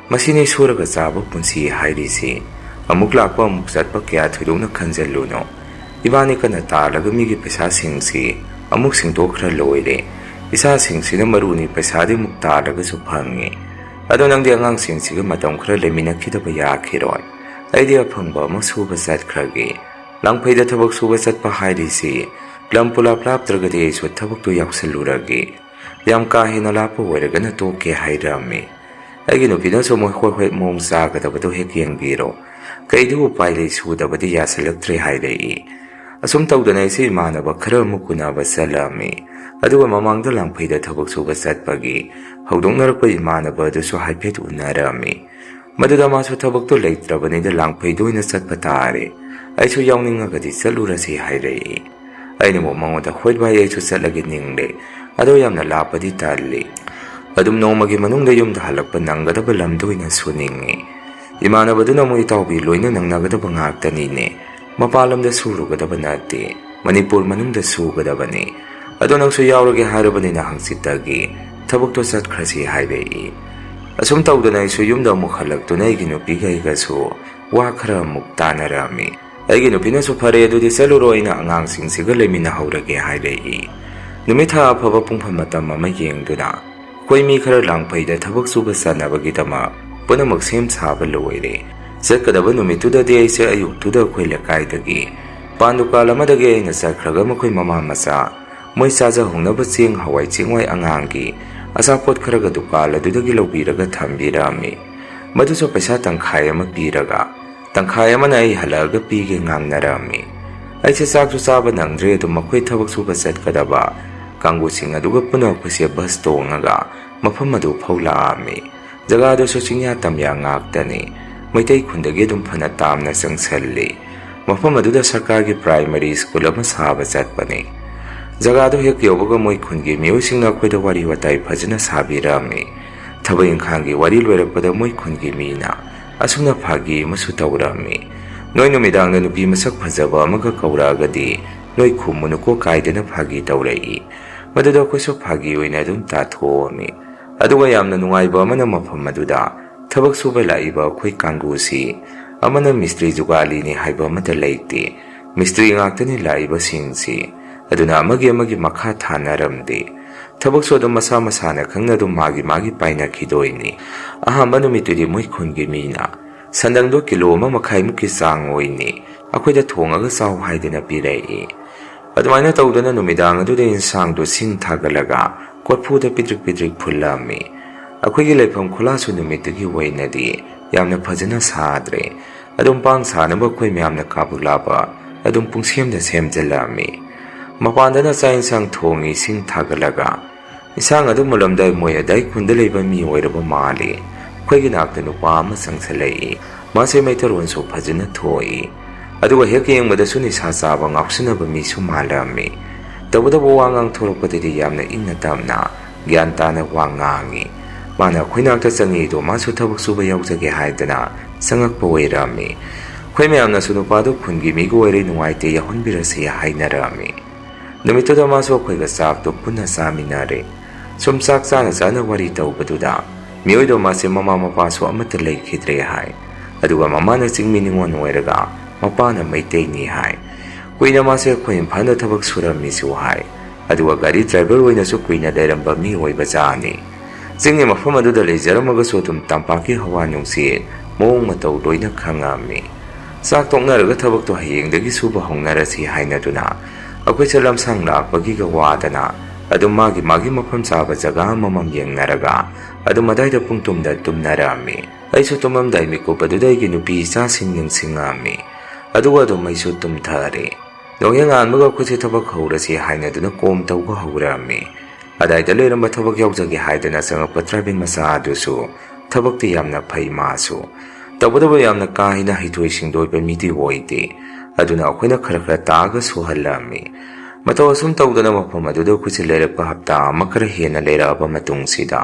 ꯃꯁꯤꯅꯤ ꯁꯨꯔꯒ ꯆꯥꯕ ꯄꯨꯟꯁꯤ ꯍꯥꯏꯔꯤꯁꯤ, ꯑꯃꯨꯛ ꯂꯥꯛꯄ ꯑꯃꯨꯛ ꯆꯠꯄ ꯀꯌꯥ ꯊꯣꯏꯗꯣꯛꯅ ꯈꯟꯖꯜꯂꯨꯅꯣ, ꯏꯕꯥꯅꯤ ꯀꯟꯅ ꯇꯥꯜꯂꯒ ꯃꯤꯒꯤ ꯄꯩꯁꯥꯁꯤꯡꯁꯤ ꯑꯃꯨꯛ ꯁꯤꯡꯗꯣꯛꯈ꯭ꯔ ꯂꯣꯏꯔꯦ, ꯏꯆꯥꯁꯤꯡꯁꯤꯅ ꯃꯔꯨꯅꯤ, ꯄꯩꯁꯥꯗꯤ ꯑꯃꯨꯛ ꯇꯥꯜꯂꯒꯁꯨ ꯐꯪꯉꯤ, ꯑꯗꯣ ꯅꯪꯗꯤ ꯑꯉꯥꯡꯁꯤꯡꯁꯤꯒ ꯃꯇꯝ ꯈꯔ ꯂꯩꯃꯤꯟꯅꯈꯤꯗꯕ ꯌꯥꯈꯤꯔꯣꯏ, ꯑꯩꯗꯤ ꯑꯐꯪꯕ ꯑꯃ ꯁꯨꯕ ꯆꯠꯈ꯭ꯔꯒꯦ, ꯂꯪꯐꯩꯗ ꯊꯕꯛ ꯁꯨꯕ ꯆꯠꯄ ꯍꯥꯏꯔꯤꯁꯤ ꯂꯝ ꯄꯨꯂꯥꯞ ꯂꯥꯞꯇ꯭ꯔꯒꯗꯤ ꯑꯩꯁꯨ ꯊꯕꯛꯇꯨ ꯌꯥꯎꯁꯜꯂꯨꯔꯒꯦ, ꯌꯥꯝ ꯀꯥ ꯍꯦꯟꯅ ꯂꯥꯞꯄ ꯑꯣꯏꯔꯒꯅ ꯇꯣꯛꯀꯦ ꯍꯥꯏꯔꯝꯃꯤ꯫ ꯑꯩꯒꯤ ꯅꯨꯄꯤꯅꯁꯨ ꯑꯃꯨꯛ ꯍꯣꯏ ꯍꯣꯏ ꯃꯑꯣꯡ ꯆꯥꯒꯗꯕꯗꯣ ꯍꯦꯛ ꯌꯦꯡꯕꯤꯔꯣ, ꯀꯩꯗꯤ ꯎꯄꯥꯏ ꯂꯩ, ꯁꯨꯗꯕꯗꯤ ꯌꯥꯁꯤꯜꯂꯛꯇ꯭ꯔꯦ ꯍꯥꯏꯔꯛꯏ꯫ ꯑꯁꯨꯝ ꯇꯧꯗꯅ ꯑꯩꯁꯦ ꯏꯃꯥꯟꯅꯕ ꯈꯔ ꯑꯃꯨꯛ ꯎꯅꯕ ꯆꯠꯂꯝꯃꯤ, ꯑꯗꯨꯒ ꯃꯃꯥꯡꯗ ꯂꯪꯐꯩꯗ ꯊꯕꯛ ꯁꯨꯕ ꯆꯠꯄꯒꯤ ꯍꯧꯗꯣꯛꯅꯔꯛꯄ ꯏꯃꯥꯟꯅꯕ ꯑꯗꯨꯁꯨ ꯍꯥꯏꯐꯦꯠ ꯎꯅꯔꯝꯃꯤ꯫ ꯃꯗꯨꯗ ꯃꯥꯁꯨ ꯊꯕꯛꯇꯣ ꯂꯩꯇ꯭ꯔꯕꯅꯤꯅ ꯂꯪꯐꯩꯗ ꯑꯣꯏꯅ ꯆꯠꯄ ꯇꯥꯔꯦ, ꯑꯩꯁꯨ ꯌꯥꯎꯅꯤꯡꯉꯒꯗꯤ ꯆꯠꯂꯨꯔꯁꯤ ꯍꯥꯏꯔꯛꯏ꯫ ꯑꯩꯅ ꯑꯃꯨꯛ ꯃꯉꯣꯟꯗ ꯍꯣꯏ ꯚꯥꯏ ꯑꯩꯁꯨ ꯆꯠꯂꯒꯦ ꯅꯤꯡꯂꯦ, ꯑꯗꯣ ꯌꯥꯝꯅ ꯂꯥꯞꯄꯗꯤ ꯇꯜꯂꯤ, ꯑꯗꯨꯝ ꯅꯣꯡꯃꯒꯤ ꯃꯅꯨꯡꯗ ꯌꯨꯝꯗ ꯍꯜꯂꯛꯄ ꯅꯪꯒꯗꯕ ꯂꯝꯗ ꯑꯣꯏꯅ ꯁꯨꯅꯤꯡꯉꯤ꯫ ꯏꯃꯥꯟꯅꯕꯗꯨꯅ ꯑꯃꯨꯛ ꯏꯇꯥꯎꯕꯤ ꯂꯣꯏꯅ ꯅꯪꯅꯒꯗꯕ ꯉꯥꯛꯇꯅꯤꯅꯦ, ꯃꯄꯥꯟ ꯂꯝꯗ ꯁꯨꯔꯨꯒꯗꯕ ꯅꯠꯇꯦ, ꯃꯅꯤꯄꯨꯔ ꯃꯅꯨꯡꯗ ꯁꯨꯒꯗꯕꯅꯤ꯫ ꯑꯗꯣ ꯅꯪꯁꯨ ꯌꯥꯎꯔꯒꯦ ꯍꯥꯏꯔꯕꯅꯤꯅ ꯍꯪꯆꯤꯠꯇꯒꯤ ꯊꯕꯛꯇꯣ ꯆꯠꯈ꯭ꯔꯁꯤ ꯍꯥꯏꯔꯛꯏ꯫ ꯑꯁꯨꯝ ꯇꯧꯗꯅ ꯑꯩꯁꯨ ꯌꯨꯝꯗ ꯑꯃꯨꯛ ꯍꯜꯂꯛꯇꯨꯅ ꯑꯩꯒꯤ ꯅꯨꯄꯤꯒ ꯑꯩꯒꯁꯨ ꯋꯥ ꯈꯔ ꯑꯃꯨꯛ ꯇꯥꯟꯅꯔꯝꯃꯤ꯫ ꯑꯩꯒꯤ ꯅꯨꯄꯤꯅꯁꯨ ꯐꯔꯦ ꯑꯗꯨꯗꯤ ꯆꯠꯂꯨꯔꯣ, ꯑꯩꯅ ꯑꯉꯥꯡꯁꯤꯡꯁꯤꯒ ꯂꯩꯃꯤꯟꯅꯍꯧꯔꯒꯦ ꯍꯥꯏꯔꯛꯏ꯫ ꯅꯨꯃꯤꯠ ꯊꯥ ꯑꯐꯕ ꯄꯨꯡꯐꯝ ꯃꯇꯝ ꯑꯃ ꯌꯦꯡꯗꯨꯅ ꯑꯩꯈꯣꯏ ꯃꯤ ꯈꯔ ꯂꯥꯡꯐꯩꯗ ꯊꯕꯛ ꯁꯨꯕ ꯆꯠꯅꯕꯒꯤꯗꯃꯛ ꯄꯨꯝꯅꯃꯛ ꯁꯦꯝ ꯁꯥꯕ ꯂꯣꯏꯔꯦ꯫ ꯆꯠꯀꯗꯕ ꯅꯨꯃꯤꯠꯇꯨꯗꯗꯤ ꯑꯩꯁꯦ ꯑꯌꯨꯛꯇꯨꯗ ꯑꯩꯈꯣꯏ ꯂꯩꯀꯥꯏꯗꯒꯤ ꯄꯥꯟ ꯗꯨꯀꯥꯟ ꯑꯃꯗꯒꯤ ꯑꯩꯅ ꯆꯠꯈ꯭ꯔꯒ ꯃꯈꯣꯏ ꯃꯃꯥ ꯃꯆꯥ ꯃꯣꯏ ꯆꯥꯖꯍꯧꯅꯕ ꯆꯦꯡ ꯍꯋꯥꯏ ꯆꯦꯡꯋꯥꯏ ꯑꯉꯥꯡꯒꯤ ꯑꯆꯥꯄꯣꯠ ꯈꯔꯒ ꯗꯨꯀꯥꯟ ꯑꯗꯨꯗꯒꯤ ꯂꯧꯕꯤꯔꯒ ꯊꯝꯕꯤꯔꯝꯃꯤ꯫ ꯃꯗꯨꯁꯨ ꯄꯩꯁꯥ ꯇꯪꯈꯥꯏ ꯑꯃ ꯄꯤꯔꯒ ꯇꯪꯈꯥꯏ ꯑꯃꯅ ꯑꯩ ꯍꯜꯂꯛꯑꯒ ꯄꯤꯒꯦ ꯉꯥꯡꯅꯔꯝꯃꯤ꯫ ꯑꯩꯁꯦ ꯆꯥꯛꯁꯨ ꯆꯥꯕ ꯅꯪꯗ꯭ꯔꯦ꯫ ꯑꯗꯨꯝ ꯃꯈꯣꯏ ꯊꯕꯛ ꯁꯨꯕ ꯆꯠꯀꯗꯕ ꯀꯥꯡꯕꯨꯁꯤꯡ ꯑꯗꯨꯒ ꯄꯨꯟꯅ ꯑꯩꯈꯣꯏꯁꯦ ꯕꯁ ꯇꯣꯡꯉꯒ ꯃꯐꯝ ꯑꯗꯨ ꯐꯥꯎ ꯂꯥꯛꯑꯝꯃꯤ꯫ ꯖꯒꯥꯗꯨꯁꯨ ꯆꯤꯡꯌꯥ ꯇꯝꯌꯥ ꯉꯥꯛꯇꯅꯤ, ꯃꯩꯇꯩ ꯈꯨꯟꯗꯒꯤ ꯑꯗꯨꯝ ꯐꯅ ꯇꯥꯝꯅ ꯆꯪꯁꯜꯂꯤ꯫ ꯃꯐꯝ ꯑꯗꯨꯗ ꯁꯔꯀꯥꯔꯒꯤ ꯄ꯭ꯔꯥꯏꯃꯥꯔꯤ ꯁ꯭ꯀꯨꯜ ꯑꯃ ꯁꯥꯕ ꯆꯠꯄꯅꯤ꯫ ꯖꯒꯥꯗꯨ ꯍꯦꯛ ꯌꯧꯕꯒ ꯃꯣꯏ ꯈꯨꯟꯒꯤ ꯃꯤꯑꯣꯏꯁꯤꯡꯅ ꯑꯩꯈꯣꯏꯗ ꯋꯥꯔꯤ ꯋꯥꯇꯥꯏ ꯐꯖꯅ ꯁꯥꯕꯤꯔꯝꯃꯤ꯫ ꯊꯕꯛ ꯏꯪꯈꯥꯡꯒꯤ ꯋꯥꯔꯤ ꯂꯣꯏꯔꯛꯄꯗ ꯃꯣꯏ ꯈꯨꯟꯒꯤ ꯃꯤꯅ ꯑꯁꯨꯝꯅ ꯐꯥꯒꯤ ꯑꯃꯁꯨ ꯇꯧꯔꯝꯃꯤ꯫ ꯅꯣꯏ ꯅꯨꯃꯤꯗꯥꯡꯗ ꯅꯨꯄꯤ ꯃꯁꯛ ꯐꯖꯕ ꯑꯃꯒ ꯀꯧꯔꯛꯑꯒꯗꯤ ꯅꯣꯏ ꯈꯨꯝꯃꯨꯅꯨꯀꯣ ꯀꯥꯏꯗꯅ ꯐꯥꯒꯤ ꯇꯧꯔꯛꯏ꯫ ꯃꯗꯨꯗ ꯑꯩꯈꯣꯏꯁꯨ ꯐꯥꯒꯤ ꯑꯣꯏꯅ ꯑꯗꯨꯝ ꯇꯥꯊꯣꯛꯑꯝꯃꯤ꯫ ꯑꯗꯨꯒ ꯌꯥꯝꯅ ꯅꯨꯡꯉꯥꯏꯕ ꯑꯃꯅ ꯃꯐꯝ ꯑꯗꯨꯗ ꯊꯕꯛ ꯁꯨꯕ ꯂꯥꯛꯏꯕ ꯑꯩꯈꯣꯏ ꯀꯥꯡꯕꯨꯁꯤ ꯑꯃꯅ ꯃꯤꯁꯇ꯭ꯔꯤ ꯖꯨꯒꯥꯂꯤꯅꯤ ꯍꯥꯏꯕ ꯑꯃꯠꯇ ꯂꯩꯇꯦ꯫ ꯃꯤꯁꯇ꯭ꯔꯤ ꯉꯥꯛꯇꯅꯤ ꯂꯥꯛꯏꯕꯁꯤꯡꯁꯤ, ꯑꯗꯨꯅ ꯑꯃꯒꯤ ꯃꯈꯥ ꯊꯥꯅꯔꯝꯗꯦ꯫ ꯊꯕꯛꯁꯨ ꯑꯗꯨꯝ ꯃꯁꯥ ꯃꯁꯥꯅ ꯈꯪꯅ ꯑꯗꯨꯝ ꯃꯥꯒꯤ ꯄꯥꯏꯅꯈꯤꯗꯣꯏꯅꯤ꯫ ꯑꯍꯥꯟꯕ ꯅꯨꯃꯤꯠꯇꯨꯗꯤ ꯃꯣꯏ ꯈꯨꯟꯒꯤ ꯃꯤꯅ ꯁꯟꯗꯪꯗꯣ ꯀꯤꯂꯣ 1.5ꯃꯨꯛꯀꯤ ꯆꯥꯡ ꯑꯣꯏꯅꯤ ꯑꯩꯈꯣꯏꯗ ꯊꯣꯡꯉꯒ ꯆꯥꯎ ꯍꯥꯏꯗꯅ ꯄꯤꯔꯛꯏ꯫ ꯑꯗꯨꯃꯥꯏꯅ ꯇꯧꯗꯅ ꯅꯨꯃꯤꯗꯥꯡ ꯑꯗꯨꯗ ꯏꯟꯁꯥꯡꯗꯣ ꯁꯤꯡ ꯊꯥꯒꯠꯂꯒ ꯀꯣꯔꯐꯨꯗ ꯄꯤꯗ꯭ꯔꯤꯛ ꯄꯤꯗ꯭ꯔꯤꯛ ꯐꯨꯜꯂꯝꯃꯤ꯫ ꯑꯩꯈꯣꯏꯒꯤ ꯂꯩꯐꯝ ꯈꯨꯂꯥꯁꯨ ꯅꯨꯃꯤꯠꯇꯨꯒꯤ ꯑꯣꯏꯅꯗꯤ ꯌꯥꯝꯅ ꯐꯖꯅ ꯁꯥꯗ꯭ꯔꯦ꯫ ꯑꯗꯨꯝ ꯄꯥꯡ ꯁꯥꯅꯕ ꯑꯩꯈꯣꯏ ꯃꯌꯥꯝꯅ ꯀꯥꯕꯛ ꯂꯥꯕ ꯑꯗꯨꯝ ꯄꯨꯡꯁꯦꯝꯗ ꯁꯦꯝꯖꯤꯜꯂꯝꯃꯤ꯫ ꯃꯄꯥꯟꯗꯅ ꯆꯥꯛ ꯏꯟꯁꯥꯡ ꯊꯣꯡꯉꯤ ꯁꯤꯡ ꯊꯥꯒꯠꯂꯒ꯫ ꯏꯟꯁꯥꯡ ꯑꯗꯨ ꯃꯨꯜꯂꯝꯗꯥꯏ ꯃꯣꯏ ꯑꯗꯥꯏ ꯈꯨꯟꯗ ꯂꯩꯕ ꯃꯤ ꯑꯣꯏꯔꯕ ꯃꯥꯜꯂꯤ꯫ ꯑꯩꯈꯣꯏꯒꯤ ꯅꯥꯛꯇ ꯅꯨꯄꯥ ꯑꯃ ꯆꯪꯁꯤꯜꯂꯛꯏ꯫ ꯃꯥꯁꯦ ꯃꯩꯇꯩꯔꯣꯟꯁꯨ ꯐꯖꯅ ꯊꯣꯛꯏ, ꯑꯗꯨꯒ ꯍꯦꯛ ꯌꯦꯡꯕꯗꯁꯨ ꯅꯤꯁꯥ ꯆꯥꯕ ꯉꯥꯎꯁꯤꯟꯅꯕ ꯃꯤꯁꯨ ꯃꯥꯜꯂꯝꯃꯤ꯫ ꯇꯧꯕꯇꯕꯨ ꯋꯥ ꯉꯥꯡꯊꯣꯔꯛꯄꯗꯗꯤ ꯌꯥꯝꯅ ꯏꯪꯅ ꯇꯞꯅ ꯒ꯭ꯌꯥꯟ ꯇꯥꯅ ꯋꯥ ꯉꯥꯡꯉꯤ꯫ ꯃꯥꯅ ꯑꯩꯈꯣꯏ ꯅꯥꯛꯇ ꯆꯪꯉꯤꯗꯣ ꯃꯥꯁꯨ ꯊꯕꯛ ꯁꯨꯕ ꯌꯥꯎꯖꯒꯦ ꯍꯥꯏꯗꯅ ꯆꯪꯉꯛꯄ ꯑꯣꯏꯔꯝꯃꯤ꯫ ꯑꯩꯈꯣꯏ ꯃꯌꯥꯝꯅꯁꯨ ꯅꯨꯄꯥꯗꯨ ꯈꯨꯟꯒꯤ ꯃꯤꯒ ꯑꯣꯏꯔꯦ ꯅꯨꯡꯉꯥꯏꯇꯦ ꯌꯥꯎꯍꯟꯕꯤꯔꯁꯤ ꯍꯥꯏꯅꯔꯝꯃꯤ꯫ ꯅꯨꯃꯤꯠꯇꯨꯗ ꯃꯥꯁꯨ ꯑꯩꯈꯣꯏꯒ ꯆꯥꯛꯇꯣ ꯄꯨꯟꯅ ꯆꯥꯃꯤꯟꯅꯔꯦ꯫ ꯁꯨꯝ ꯆꯥꯛ ꯆꯥꯅ ꯋꯥꯔꯤ ꯇꯧꯕꯗꯨꯗ ꯃꯤꯑꯣꯏꯗꯣ ꯃꯥꯁꯦ ꯃꯃꯥ ꯃꯄꯥꯁꯨ ꯑꯃꯠꯇ ꯂꯩꯈꯤꯗ꯭ꯔꯦ ꯍꯥꯏ, ꯑꯗꯨꯒ ꯃꯃꯥꯅ ꯆꯤꯡꯃꯤ ꯅꯤꯉꯣꯜ ꯑꯣꯏꯔꯒ ꯃꯄꯥꯅ ꯃꯩꯇꯩꯅꯤ ꯍꯥꯏ꯫ ꯀꯨꯏꯅ ꯃꯥꯁꯦ ꯑꯩꯈꯣꯏ ꯏꯝꯐꯥꯜꯗ ꯊꯕꯛ ꯁꯨꯔꯝꯃꯤꯁꯨ ꯍꯥꯏ, ꯑꯗꯨꯒ ꯒꯥꯔꯤ ꯗ꯭ꯔꯥꯏꯚꯔ ꯑꯣꯏꯅꯁꯨ ꯀꯨꯏꯅ ꯂꯩꯔꯝꯕ ꯃꯤ ꯑꯣꯏꯕꯖꯥꯠꯅꯤ꯫ ꯆꯤꯡꯒꯤ ꯃꯐꯝ ꯑꯗꯨꯗ ꯂꯩꯖꯔꯝꯃꯒꯁꯨ ꯑꯗꯨꯝ ꯇꯝꯄꯥꯛꯀꯤ ꯍꯋꯥ ꯅꯨꯡꯁꯤꯠ ꯃꯑꯣꯡ ꯃꯇꯧ ꯂꯣꯏꯅ ꯈꯪꯉꯝꯃꯤ꯫ ꯆꯥꯛ ꯇꯣꯛꯅꯔꯒ ꯊꯕꯛꯇꯣ ꯍꯌꯦꯡꯗꯒꯤ ꯁꯨꯕ ꯍꯧꯅꯔꯁꯤ ꯍꯥꯏꯅꯗꯨꯅ ꯑꯩꯈꯣꯏꯁꯦ ꯂꯝꯁꯥꯡ ꯂꯥꯛꯄꯒꯤꯒ ꯋꯥꯗꯅ ꯑꯗꯨꯝ ꯃꯥꯒꯤ ꯃꯐꯝ ꯆꯥꯕ ꯖꯒꯥ ꯑꯃꯃꯝ ꯌꯦꯡꯅꯔꯒ ꯑꯗꯨꯝ ꯑꯗꯥꯏꯗ ꯄꯨꯡꯇꯨꯝꯗ ꯇꯨꯝꯅꯔꯝꯃꯤ꯫ ꯑꯩꯁꯨ ꯇꯨꯝꯃꯝꯗꯥꯏ ꯃꯤꯀꯨꯞ ꯑꯗꯨꯗ ꯑꯩꯒꯤ ꯅꯨꯄꯤ ꯏꯆꯥꯁꯤꯡ ꯅꯤꯡꯁꯤꯡꯉꯝꯃꯤ, ꯑꯗꯨꯒ ꯑꯗꯨꯝ ꯑꯩꯁꯨ ꯇꯨꯝꯊꯔꯦ꯫ ꯅꯣꯡꯌꯦꯡ ꯉꯥꯟꯕꯒ ꯑꯩꯈꯣꯏꯁꯦ ꯊꯕꯛ ꯍꯧꯔꯁꯤ ꯍꯥꯏꯅꯗꯨꯅ ꯀꯣꯝ ꯇꯧꯕ ꯍꯧꯔꯝꯃꯤ꯫ ꯑꯗꯥꯏꯗ ꯂꯩꯔꯝꯕ ꯊꯕꯛ ꯌꯥꯎꯖꯒꯦ ꯍꯥꯏꯗꯅ ꯆꯪꯉꯛꯄ ꯇ꯭ꯔꯥꯏꯕꯦꯜ ꯃꯆꯥ ꯑꯗꯨꯁꯨ ꯊꯕꯛꯇꯤ ꯌꯥꯝꯅ ꯐꯩ ꯃꯥꯁꯨ, ꯇꯧꯕꯇꯕꯨ ꯌꯥꯝꯅ ꯀꯥ ꯍꯦꯟꯅ ꯍꯩꯊꯣꯏ ꯁꯤꯡꯊꯣꯏꯕ ꯃꯤꯗꯤ ꯑꯣꯏꯗꯦ꯫ ꯑꯗꯨꯅ ꯑꯩꯈꯣꯏꯅ ꯈꯔ ꯇꯥꯛꯑꯒ ꯁꯨꯍꯜꯂꯝꯃꯤ꯫ ꯃꯇꯧ ꯑꯁꯨꯝ ꯇꯧꯗꯅ ꯃꯐꯝ ꯑꯗꯨꯗ ꯑꯩꯈꯣꯏꯁꯦ ꯂꯩꯔꯛꯄ ꯍꯞꯇꯥ ꯑꯃ ꯈꯔ ꯍꯦꯟꯅ ꯂꯩꯔꯛꯑꯕ ꯃꯇꯨꯡꯁꯤꯗ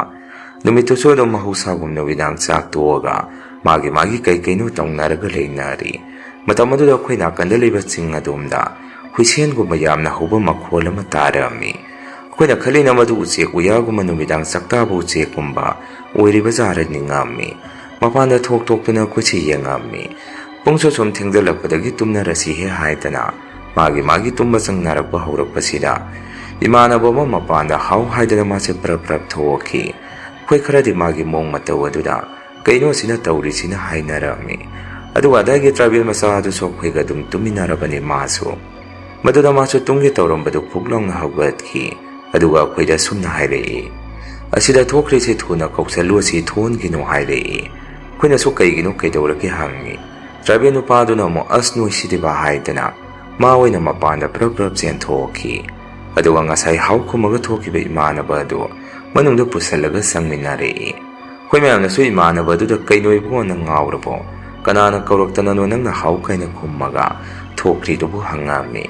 ꯅꯨꯃꯤꯠꯇꯨꯁꯨ ꯑꯗꯨꯝ ꯃꯍꯧꯁꯥꯒꯨꯝ ꯅꯨꯃꯤꯗꯥꯡ ꯆꯥꯛ ꯇꯣꯛꯑꯒ ꯃꯥꯒꯤ ꯀꯩꯀꯩꯅꯣ ꯇꯧꯅꯔꯒ ꯂꯩꯅꯔꯤ꯫ ꯃꯇꯝ ꯑꯗꯨꯗ ꯑꯩꯈꯣꯏ ꯅꯥꯀꯟꯗ ꯂꯩꯕ ꯆꯤꯡ ꯑꯗꯣꯝꯗ ꯍꯨꯏꯁꯦꯟꯒꯨꯝꯕ ꯌꯥꯝꯅ ꯍꯧꯕ ꯃꯈꯣꯜ ꯑꯃ ꯇꯥꯔꯝꯃꯤ꯫ ꯑꯩꯈꯣꯏꯅ ꯈꯜꯂꯤꯅ ꯃꯗꯨ ꯎꯆꯦꯛ ꯎꯌꯥꯒꯨꯝꯕ ꯅꯨꯃꯤꯗꯥꯡ ꯆꯥꯛꯇꯥꯕ ꯎꯆꯦꯛꯀꯨꯝꯕ ꯑꯣꯏꯔꯤꯕꯖꯥꯔ ꯅꯤꯡꯉꯝꯃꯤ꯫ ꯃꯄꯥꯟꯗ ꯊꯣꯛꯇꯨꯅ ꯑꯩꯈꯣꯏꯁꯤ ꯌꯦꯡꯉꯝꯃꯤ꯫ ꯄꯨꯡꯁꯨ ꯁꯨꯝ ꯊꯦꯡꯖꯤꯜꯂꯛꯄꯗꯒꯤ ꯇꯨꯝꯅꯔꯁꯤꯍꯦ ꯍꯥꯏꯗꯅ ꯃꯥꯒꯤ ꯇꯨꯝꯕ ꯆꯪꯅꯔꯛꯄ ꯍꯧꯔꯛꯄꯁꯤꯗ ꯏꯃꯥꯟꯅꯕ ꯑꯃ ꯃꯄꯥꯟꯗ ꯍꯥꯎ ꯍꯥꯏꯗꯅ ꯃꯥꯁꯦ ꯄ꯭ꯔꯞ ꯊꯣꯛꯈꯤ꯫ ꯑꯩꯈꯣꯏ ꯈꯔꯗꯤ ꯃꯥꯒꯤ ꯃꯑꯣꯡ ꯃꯇꯧ ꯑꯗꯨꯗ ꯀꯩꯅꯣ ꯁꯤꯅ ꯇꯧꯔꯤꯁꯤꯅ ꯍꯥꯏꯅꯔꯝꯃꯤ꯫ ꯑꯗꯨꯒ ꯑꯗꯥꯏꯒꯤ ꯇ꯭ꯔꯥꯏꯕꯦꯜ ꯃꯆꯥ ꯑꯗꯨꯁꯨ ꯑꯩꯈꯣꯏꯒ ꯑꯗꯨꯝ ꯇꯨꯃꯤꯟꯅꯔꯕꯅꯤ ꯃꯥꯁꯨ꯫ ꯃꯗꯨꯗ ꯃꯥꯁꯨ ꯇꯨꯝꯒꯦ ꯇꯧꯔꯝꯕꯗꯨ ꯐꯨꯛ ꯂꯥꯎꯅ ꯍꯧꯒꯠꯈꯤ, ꯑꯗꯨꯒ ꯑꯩꯈꯣꯏꯗ ꯁꯨꯝꯅ ꯍꯥꯏꯔꯛꯏ, ꯑꯁꯤꯗ ꯊꯣꯛꯈ꯭ꯔꯤꯁꯤ ꯊꯨꯅ ꯀꯧꯁꯜꯂꯨ ꯑꯁꯤ ꯊꯣꯟꯈꯤꯅꯨ ꯍꯥꯏꯔꯛꯏ꯫ ꯑꯩꯈꯣꯏꯅꯁꯨ ꯀꯩꯒꯤꯅꯣ ꯀꯩꯗꯧꯔꯒꯦ ꯍꯪꯉꯤ꯫ ꯇ꯭ꯔꯥꯏꯕꯦꯜ ꯅꯨꯄꯥꯗꯨꯅ ꯑꯃꯨꯛ ꯑꯁ ꯅꯣꯏꯁꯤꯗꯤꯕ ꯍꯥꯏꯗꯅ ꯃꯥ ꯑꯣꯏꯅ ꯃꯄꯥꯟꯗ ꯄ꯭ꯔꯞ ꯆꯦꯟꯊꯣꯛꯈꯤ꯫ ꯑꯗꯨꯒ ꯉꯁꯥꯏ ꯍꯥꯎ ꯈꯨꯝꯃꯒ ꯊꯣꯛꯈꯤꯕ ꯏꯃꯥꯟꯅꯕ ꯑꯗꯨ ꯃꯅꯨꯡꯗ ꯄꯨꯁꯜꯂꯒ ꯆꯪꯃꯤꯟꯅꯔꯛꯏ꯫ ꯑꯩꯈꯣꯏ ꯃꯌꯥꯝꯅꯁꯨ ꯏꯃꯥꯟꯅꯕ ꯑꯗꯨꯗ ꯀꯩꯅꯣ ꯏꯕꯨꯡꯉꯣ ꯅꯪ ꯉꯥꯎꯔꯕꯣ? ꯀꯅꯥꯅ ꯀꯧꯔꯛꯇꯅꯅꯣ ꯅꯪꯅ ꯍꯥꯎ ꯀꯥꯏꯅ ꯈꯨꯝꯃꯒ ꯊꯣꯛꯈ꯭ꯔꯤꯗꯨꯕꯨ ꯍꯪꯉꯝꯃꯤ꯫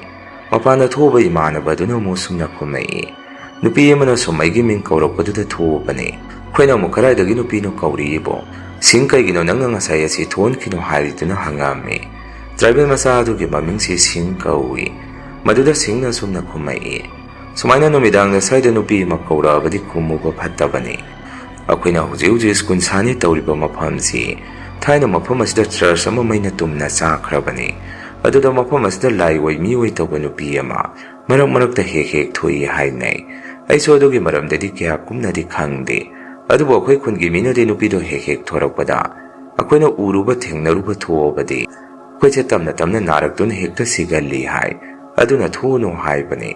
ꯃꯄꯥꯟꯗ ꯊꯣꯛꯎꯕ ꯏꯃꯥꯟꯅꯕ ꯑꯗꯨꯅ ꯑꯃꯨꯛ ꯁꯨꯝꯅ ꯈꯨꯝꯃꯛꯏ, Nupi amana sum aigi ming kaurakpaduda thuobani. Khoina amu karaidagi nupino kauribo. Sing kaigino nangna ngasai asi thon kino hariduna hangami. Tribal masa adugi mamingsi Sing kaui. Maduda Singna sumna khumai. Sumaina numidangda saida nupi ama kaurabadi khumuba phattabani. Akhoina hujui skun sani tawriba mafamsi. Thaina mafam asida church ama maina tumna chakhrabani. Aduda mafam asida lai wai mi wai tawba nupi ama marak marakta hek thui hainai. Aiso adugi maramdadi kya kumnadi khangde. Adubu akhoi khungi minadi nupido hek thorakpada. Akhoina uruba thengnaruba thuobadi. Khoiche tamna narakduna hekta sigalli hai. Aduna thuno haibani.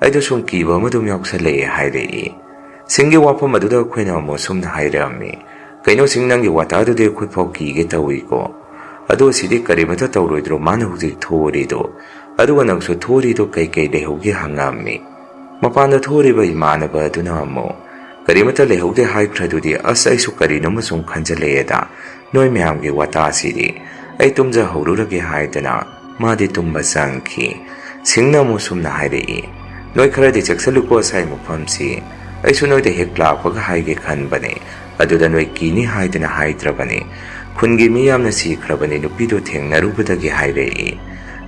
Aido sum kiba amadum yauksalei hairei. Singi wafam aduda akhoina amu sumna hairami. Kaino singnangi watadudi akhoi phau kige tawiko. Adu sidi karimata tawroidro mana hujik thorido. Aduga nangsu thorido kai lehoge hangami. Mapanda thoriba imanaba aduna amu. Karimata lehoge haikradudi asaisu karinoma sum khanjaleeda. Noi myamgi watasidi. Ai tumja horurage haidana. Madi tumba sangki. Singna amu sumna hairei. Noi kharadi chaksaluko asai mufamsi. Aisu noida hek lakwaga haige khanbani. Aduda noi kini haidana haidrabani. Khungi miyamna sikrabani nupido thengnarubadagi hairei.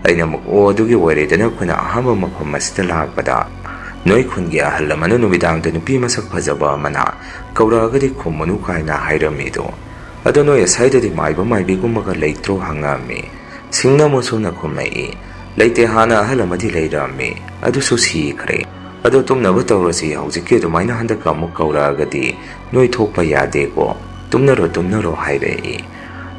Aina muk odugi waredana khuna ahamba mafam asida lakpada. Noi khungi ahal lamana numidangda nupi masak phajaba amana kauragadi khumunu kaina hairamido. Ado noi asaidadi maiba maibigumaga leitro hangami. Singna amu sumna khumai. Leite hana ahal amadi leirami. Adusu sikhre. Ado tumnaba tawrasi haujikki adumaina handaka amuk kauragadi noi thokpa yadeko. Tumnaro hairei.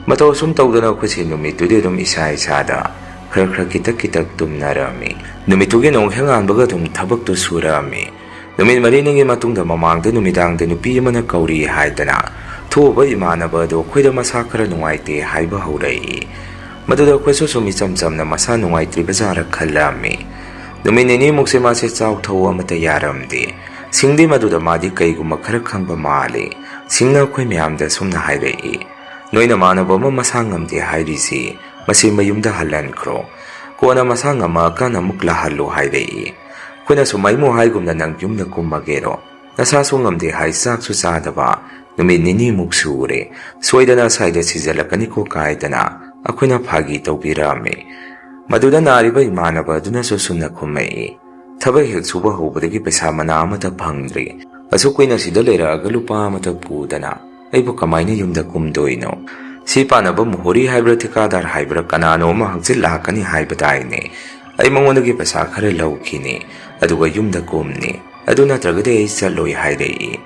Mataw sum tawdana khwasi numitudi adum isa-isada khara kitak tumnarami. Numitugi nong henganbaga dum thabaktu surami. Numit mariningi matungda mamangda numidangda nupi amana kauri haidana. Thuba imanaba ado khoida masa khara nungaite haiba haurei. Maduda khwasu sum ichamchamna masa nungaitriba jara khallami. Numinini mukse mase chaw thaw amata yaramdi. Singdi maduda madi kaiguma khara khangba mali. Singna khoi myamda sumna hairei. Noina manaba ama masangamdi hairisi. Masi mayumda halankro. Kona masangama kana mukla halu hairei. Kuna sumaimu haigumna nang yumna kumagero. Nasasu ngamdi haisak susadaba. Numinini muksure. Soidana saida sijalakani ko kaidana. Akuna phagi tawbirami. Maduda nariba imanaba duna susumna kumai. Thabak hek suba hubadagi pesa mana amata phangdri. Asukuina sida leraga lupa amata pudana. Aibu kamaina yumda kumdoino. Si panaba muhuri haibra tikadar haibra kanano ma hangzil lakani haibadaine. Ay mangonagi pesa khara laukini. Aduga yumda kumni. Aduna tragade ay saloi hairei.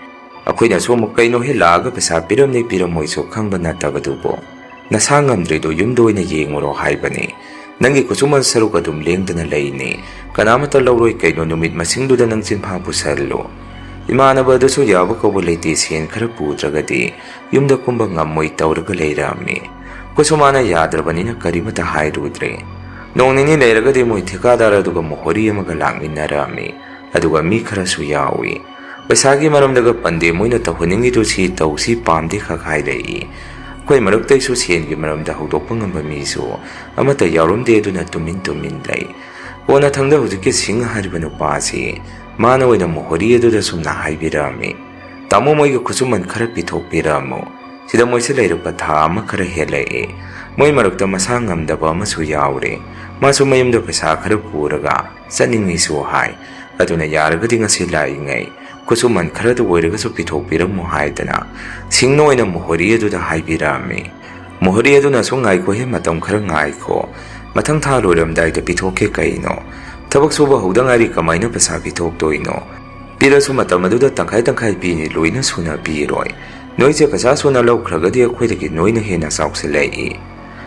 Akoina sumo kaino hilaga pesa piramni piramoiso khangba natabadubo. Nasangamdrido yumdoina yenguro haibani. Nangi kusuman saruka dum lengdana laini. Kanamata lauroi kaino numit masingduda nang sinpa pusalo. Imanaba dasu yaba kauba leiti siyen khara pudragadi yumda kumba ngammoi tawraga leirami. Kusumana yadrabanina karimata hairudre. Nongnini leiragadi moi thikadara aduga muhori amaga lakminarami. Aduga mi kharasu yawi. Pesagi maramdaga pande moina tahuningidu si tawsi pamdi khak hairei. Koi maruktaisu siyengi maramda hudokpa ngamba misu amata yaurumde aduna tumin lay. Kona thangda hujikki Singa hariba nupasi mana oina muhori aduda sumna haibirami. Tamo moiga kusuman khara pithokpiramu. Sida moise leirukpa tha ama khara helai. Moi marukta masa ngamdaba amasu yaure. Masu mayumda pesa khara puraga chaningisu hai. Aduna yaragadi ngasi laingai. Kusuman khara du oiragasu pithokpiramu haidana. Singna oina muhori aduda haibirami. Muhori aduna su ngaiko he matam khara ngaiko. Matang tha loiramdaida pithokke kaino. Tabak suba hudangari kamaina pesa pithoktoino. Pirasu matam aduda tangkai pini loina suna piroi. Noise pesa suna laukragadi akhoidagi noina hena saukselai.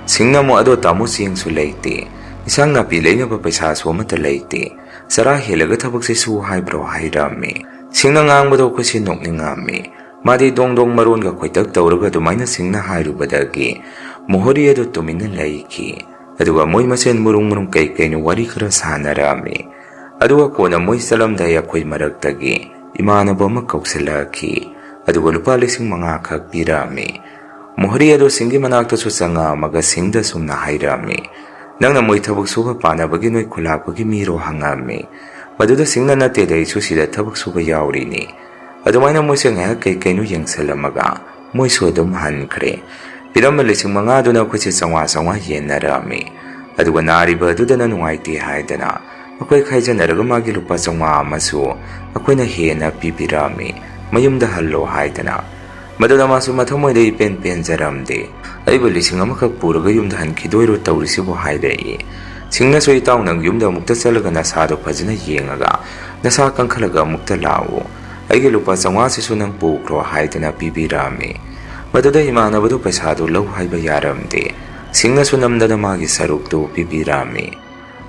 Singna mo ado tamo sing su leite. Isang napi leina pa pesa su amata leite. Sara helaga tabak si su haibro hairami. Singna ngangbado ko sinok ni ngami. Madi dongdong maron ga khoitak tawraga dumaina singna hairubadagi. Muhori ado tumina laiki. Aduga moi masen murung kaino wari khara sanarami. Aduga kona moi salamdaya khoi maraktagi. Imanaba ma kaukselaki. Aduga lupa lising mga khak pirami. Muhori ado singi manakta su sanga maga singda sumna hairami. Nangna moi tabak suba panabagi noi kulakpagi miro hangami. ꯃꯗꯨꯗ ꯁꯤꯡꯅ ꯅꯠꯇꯦꯗ ꯑꯩꯁꯨ ꯁꯤꯗ ꯊꯕꯛ ꯁꯨꯕ ꯌꯥꯎꯔꯤꯅꯤ ꯑꯗꯨꯃꯥꯏꯅ ꯃꯣꯏꯁꯦ ꯉꯥꯏꯍꯥꯛ ꯀꯩꯅꯣ ꯌꯦꯡꯁꯜꯂꯝꯃꯒ ꯃꯣꯏꯁꯨ ꯑꯗꯨꯝ ꯍꯟꯈ꯭ꯔꯦ ꯄꯤꯔꯝꯕ 5,500ꯗꯨꯅ ꯑꯩꯈꯣꯏꯁꯦ 500 ꯌꯦꯟꯅꯔꯝꯃꯤ ꯑꯗꯨꯒ ꯅꯥꯔꯤꯕ ꯑꯗꯨꯗꯅ ꯅꯨꯡꯉꯥꯏꯇꯦ ꯍꯥꯏꯗꯅ ꯑꯩꯈꯣꯏ ꯈꯥꯏꯖꯅꯔꯒ ꯃꯥꯒꯤ ꯂꯨꯄꯥ 500 ꯑꯃꯁꯨ ꯑꯩꯈꯣꯏꯅ ꯍꯦꯟꯅ ꯄꯤꯕꯤꯔꯝꯃꯤ ꯃꯌꯨꯝꯗ ꯍꯜꯂꯣ ꯍꯥꯏꯗꯅ ꯃꯗꯨꯗ ꯃꯥꯁꯨ ꯃꯊꯃꯣꯏꯗ ꯏꯄꯦꯟ ꯄꯦꯟꯖꯔꯝꯗꯦ ꯑꯩꯕꯨ 1,000 ꯄꯨꯔꯒ ꯌꯨꯝꯗ ꯍꯟꯈꯤꯗꯣꯏꯔꯣ ꯇꯧꯔꯤꯁꯤꯕꯨ ꯍꯥꯏꯔꯛꯏ ꯁꯤꯡꯅꯁꯨ ꯏꯇꯥꯎ ꯅꯪ ꯌꯨꯝꯗ ꯑꯃꯨꯛꯇ ꯆꯠꯂꯒ ꯅꯁꯥꯗꯣ ꯐꯖꯅ ꯌꯦꯡꯉꯒ ꯅꯁꯥ ꯀꯟꯈꯠꯂꯒ ꯑꯃꯨꯛꯇ ꯂꯥꯛꯎ ꯑꯩꯒꯤ ꯂꯨꯄꯥ 500 ꯅꯪ ꯄꯨꯈ꯭ꯔꯣ ꯍꯥꯏꯗꯅ ꯄꯤꯕꯤꯔꯝꯃꯤ ꯃꯗꯨꯗ ꯏꯃꯥꯟꯅꯕꯗꯨ ꯄꯩꯁꯥꯗꯨ ꯂꯧ ꯍꯥꯏꯕ ꯌꯥꯔꯝꯗꯦ ꯁꯤꯡꯅꯁꯨ ꯅꯝꯗꯅ ꯃꯥꯒꯤ ꯁꯔꯨꯛꯇꯨ ꯄꯤꯕꯤꯔꯝꯃꯤ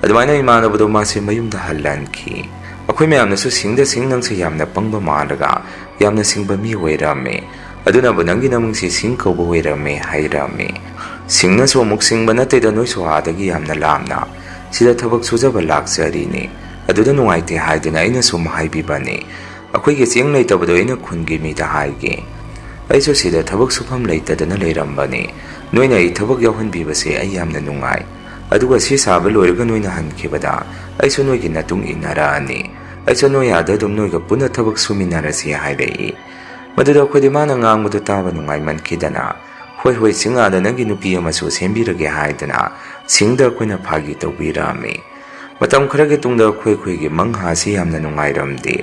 ꯑꯗꯨꯃꯥꯏꯅ ꯏꯃꯥꯟꯅꯕꯗꯨ ꯃꯥꯁꯦ ꯃꯌꯨꯝꯗ ꯍꯜꯍꯟꯈꯤ ꯑꯩꯈꯣꯏ ꯃꯌꯥꯝꯅꯁꯨ ꯁꯤꯡꯗ ꯅꯪꯁꯦ ꯌꯥꯝꯅ ꯄꯪꯕ ꯃꯥꯜꯂꯒ ꯌꯥꯝꯅ ꯁꯤꯡꯕ ꯃꯤ ꯑꯣꯏꯔꯝꯃꯤ ꯑꯗꯨꯅꯕꯨ ꯅꯪꯒꯤ ꯅꯃꯤꯡꯁꯦ ꯁꯤꯡ ꯀꯧꯕ ꯑꯣꯏꯔꯝꯃꯤ ꯍꯥꯏꯔꯝꯃꯤ ꯁꯤꯡꯅꯁꯨ ꯑꯃꯨꯛ ꯁꯤꯡꯕ ꯅꯠꯇꯦꯗ ꯅꯣꯏꯁꯨ ꯑꯥꯗꯒꯤ ꯌꯥꯝꯅ ꯂꯥꯞꯅ ꯁꯤꯗ ꯊꯕꯛ ꯁꯨꯖꯕ ꯂꯥꯛꯆꯔꯤꯅꯤ ꯑꯗꯨꯗ ꯅꯨꯡꯉꯥꯏꯇꯦ ꯍꯥꯏꯗꯅ ꯑꯩꯅ ꯁꯨꯝ ꯍꯥꯏꯕꯤꯕꯅꯤ ꯑꯩꯈꯣꯏꯒꯤ ꯆꯦꯡ ꯂꯩꯇꯕꯗꯣ ꯑꯩꯅ ꯈꯨꯟꯒꯤ ꯃꯤꯗ ꯍꯥꯏꯒꯦ ꯑꯩꯁꯨ ꯁꯤꯗ ꯊꯕꯛ ꯁꯨꯐꯝ ꯂꯩꯇꯗꯅ ꯂꯩꯔꯝꯕꯅꯤ ꯅꯣꯏꯅ ꯑꯩ ꯊꯕꯛ ꯌꯥꯎꯍꯟꯕꯤꯕꯁꯦ ꯑꯩ ꯌꯥꯝꯅ ꯅꯨꯡꯉꯥꯏ ꯑꯗꯨꯒ ꯁꯤ ꯁꯥꯕ ꯂꯣꯏꯔꯒ ꯅꯣꯏꯅ ꯍꯟꯈꯤꯕꯗ ꯑꯩꯁꯨ ꯅꯣꯏꯒꯤ ꯃꯇꯨꯡ ꯏꯟꯅꯔꯛꯑꯅꯤ ꯑꯩꯁꯨ ꯅꯣꯏ ꯑꯥꯗ ꯑꯗꯨꯝ ꯅꯣꯏꯒ ꯄꯨꯟꯅ ꯊꯕꯛ ꯁꯨꯃꯤꯟꯅꯔꯁꯤ ꯍꯥꯏꯔꯛꯏ ꯃꯗꯨꯗ ꯑꯩꯈꯣꯏꯗꯤ ꯃꯥꯅ ꯉꯥꯡꯕꯗꯨ ꯇꯥꯕ ꯅꯨꯡꯉꯥꯏꯃꯟꯈꯤꯗꯅ ꯍꯣꯏ ꯁꯤꯡ ꯑꯥꯗ ꯅꯪꯒꯤ ꯅꯨꯄꯤ ꯑꯃꯁꯨ ꯁꯦꯝꯕꯤꯔꯒꯦ ꯍꯥꯏꯗꯅ ꯁꯤꯡꯗ ꯑꯩꯈꯣꯏꯅ ꯐꯥꯒꯤ ꯇꯧꯕꯤꯔꯝꯃꯤ ꯃꯇꯝ ꯈꯔꯒꯤ ꯇꯨꯡꯗ ꯑꯩꯈꯣꯏꯒꯤ ꯃꯪꯍꯥꯁꯤ ꯌꯥꯝꯅ ꯅꯨꯡꯉꯥꯏꯔꯝꯗꯦ